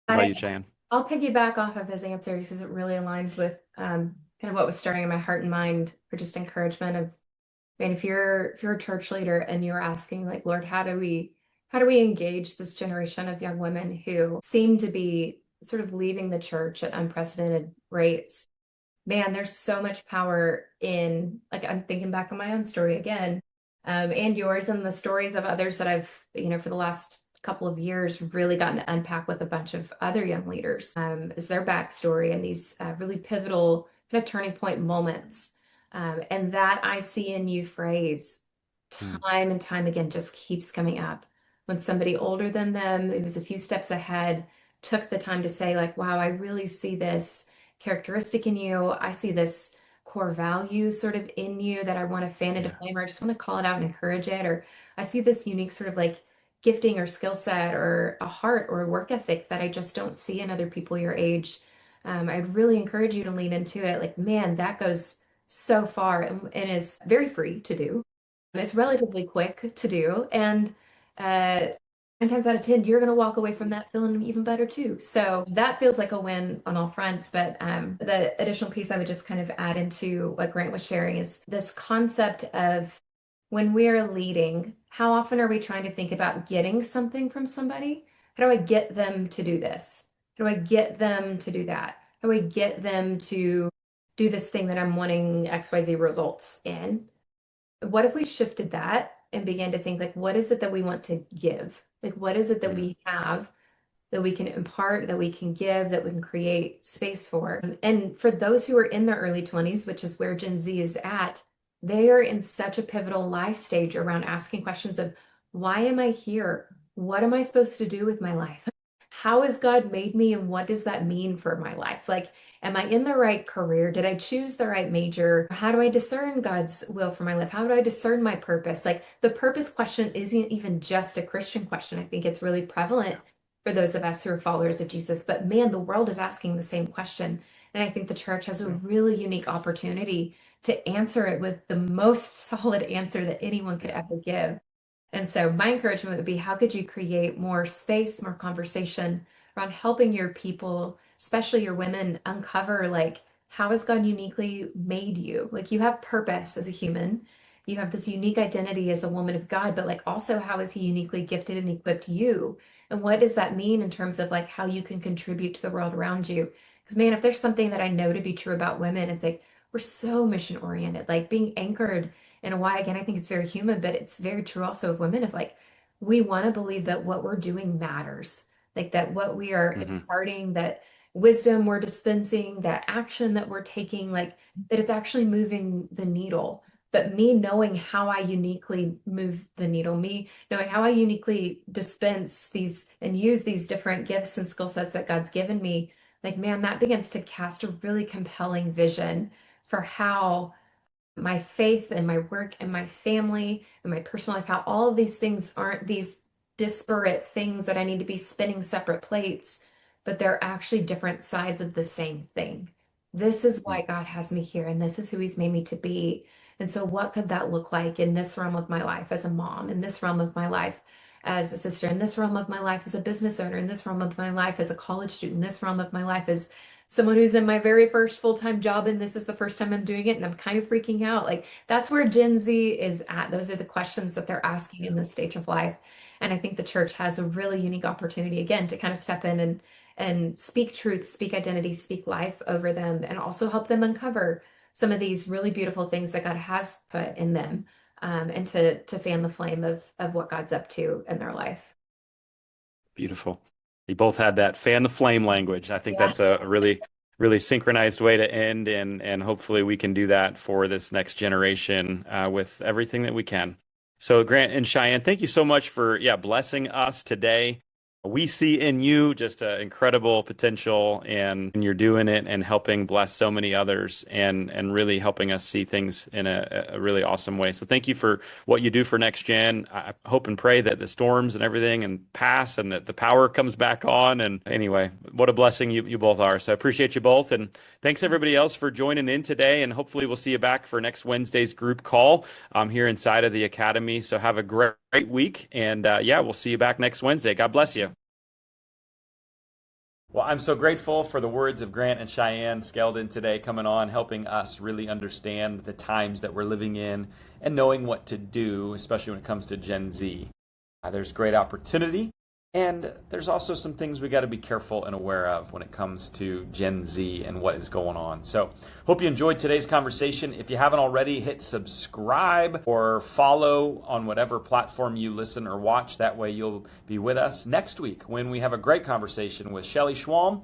What about I, you, Cheyenne? I'll piggyback off of his answer because it really aligns with kind of what was stirring in my heart and mind for just encouragement of, man, if you're a church leader and you're asking like, Lord, how do we engage this generation of young women who seem to be sort of leaving the church at unprecedented rates? Man, there's so much power in, like, I'm thinking back on my own story again, and yours and the stories of others that I've, for the last couple of years, really gotten to unpack with a bunch of other young leaders, is their backstory and these really pivotal kind of turning point moments. And that I see in you phrase Mm. time and time again just keeps coming up. When somebody older than them, who's a few steps ahead, took the time to say, like, wow, I really see this characteristic in you. I see this core value sort of in you that I want to fan into Yeah. flame, or I just want to call it out and encourage it. Or I see this unique sort of like gifting or skill set or a heart or a work ethic that I just don't see in other people your age. I'd really encourage you to lean into it. Like, man, that goes so far and is very free to do. It's relatively quick to do. And uh, 9 times out of 10, you're going to walk away from that feeling even better too. So that feels like a win on all fronts. But the additional piece I would just kind of add into what Grant was sharing is this concept of when we're leading, how often are we trying to think about getting something from somebody? How do I get them to do this? How do I get them to do that? How do I get them to do this thing that I'm wanting XYZ results in? What if we shifted that and began to think like, what is it that we want to give? Like, what is it that Mm. we have that we can impart, that we can give, that we can create space for? And for those who are in their early 20s, which is where Gen Z is at, they are in such a pivotal life stage around asking questions of, why am I here? What am I supposed to do with my life? How has God made me, and what does that mean for my life? Like, am I in the right career? Did I choose the right major? How do I discern God's will for my life? How do I discern my purpose? Like, the purpose question isn't even just a Christian question. I think it's really prevalent for those of us who are followers of Jesus. But man, the world is asking the same question. And I think the church has a really unique opportunity to answer it with the most solid answer that anyone could ever give. And so my encouragement would be, how could you create more space, more conversation around helping your people, especially your women, uncover like, how has God uniquely made you? Like, you have purpose as a human. you have this unique identity as a woman of God, but like also how is he uniquely gifted and equipped you? And what does that mean in terms of like how you can contribute to the world around you? Because man, if there's something that I know to be true about women, it's like we're so mission oriented, like being anchored in a why. Again, I think it's very human, but it's very true also of women of like we want to believe that what we're doing matters, like that what we are imparting, that wisdom we're dispensing, that action that we're taking, like that it's actually moving the needle. But me knowing how I uniquely move the needle, me knowing how I uniquely dispense these and use these different gifts and skill sets that God's given me, like, man, that begins to cast a really compelling vision for how my faith and my work and my family and my personal life, how all of these things aren't these disparate things that I need to be spinning separate plates, but they're actually different sides of the same thing. This is why God has me here, and this is who he's made me to be. And so what could that look like in this realm of my life as a mom, in this realm of my life as a sister, in this realm of my life as a business owner, in this realm of my life as a college student, in this realm of my life as someone who's in my very first full-time job, and this is the first time I'm doing it, and I'm kind of freaking out. Like that's where Gen Z is at. Those are the questions that they're asking in this stage of life. And I think the church has a really unique opportunity again to kind of step in and speak truth, speak identity, speak life over them, and also help them uncover some of these really beautiful things that God has put in them, and to fan the flame of what God's up to in their life. Beautiful. You both had that fan the flame language. I think Yeah. that's a really, really synchronized way to end, and hopefully we can do that for this next generation with everything that we can. So Grant and Cheyenne, thank you so much for blessing us today. We see in you just an incredible potential, and you're doing it and helping bless so many others, and really helping us see things in a really awesome way. So thank you for what you do for Next Gen. I hope and pray that the storms and everything and pass, and that the power comes back on. And anyway, what a blessing you both are. So I appreciate you both. And thanks everybody else for joining in today. And hopefully we'll see you back for next Wednesday's group call here inside of the Academy. So have a great week. And we'll see you back next Wednesday. God bless you. Well, I'm so grateful for the words of Grant and Cheyanne Skeldon today coming on, helping us really understand the times that we're living in and knowing what to do, especially when it comes to Gen Z. There's great opportunity, and there's also some things we got to be careful and aware of when it comes to Gen Z and what is going on. So hope you enjoyed today's conversation. If you haven't already, hit subscribe or follow on whatever platform you listen or watch. That way you'll be with us next week when we have a great conversation with Shelly Schwalm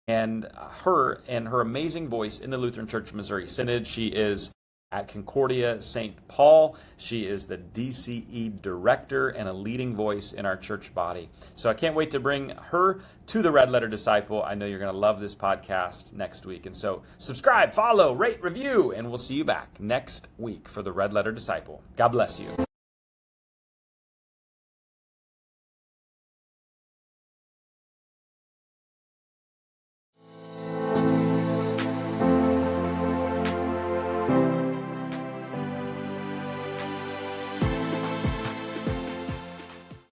and her amazing voice in the Lutheran Church of Missouri Synod. She is at Concordia St. Paul. She is the DCE director and a leading voice in our church body. So I can't wait to bring her to the Red Letter Disciple. I know you're going to love this podcast next week. And so subscribe, follow, rate, review, and we'll see you back next week for the Red Letter Disciple. God bless you.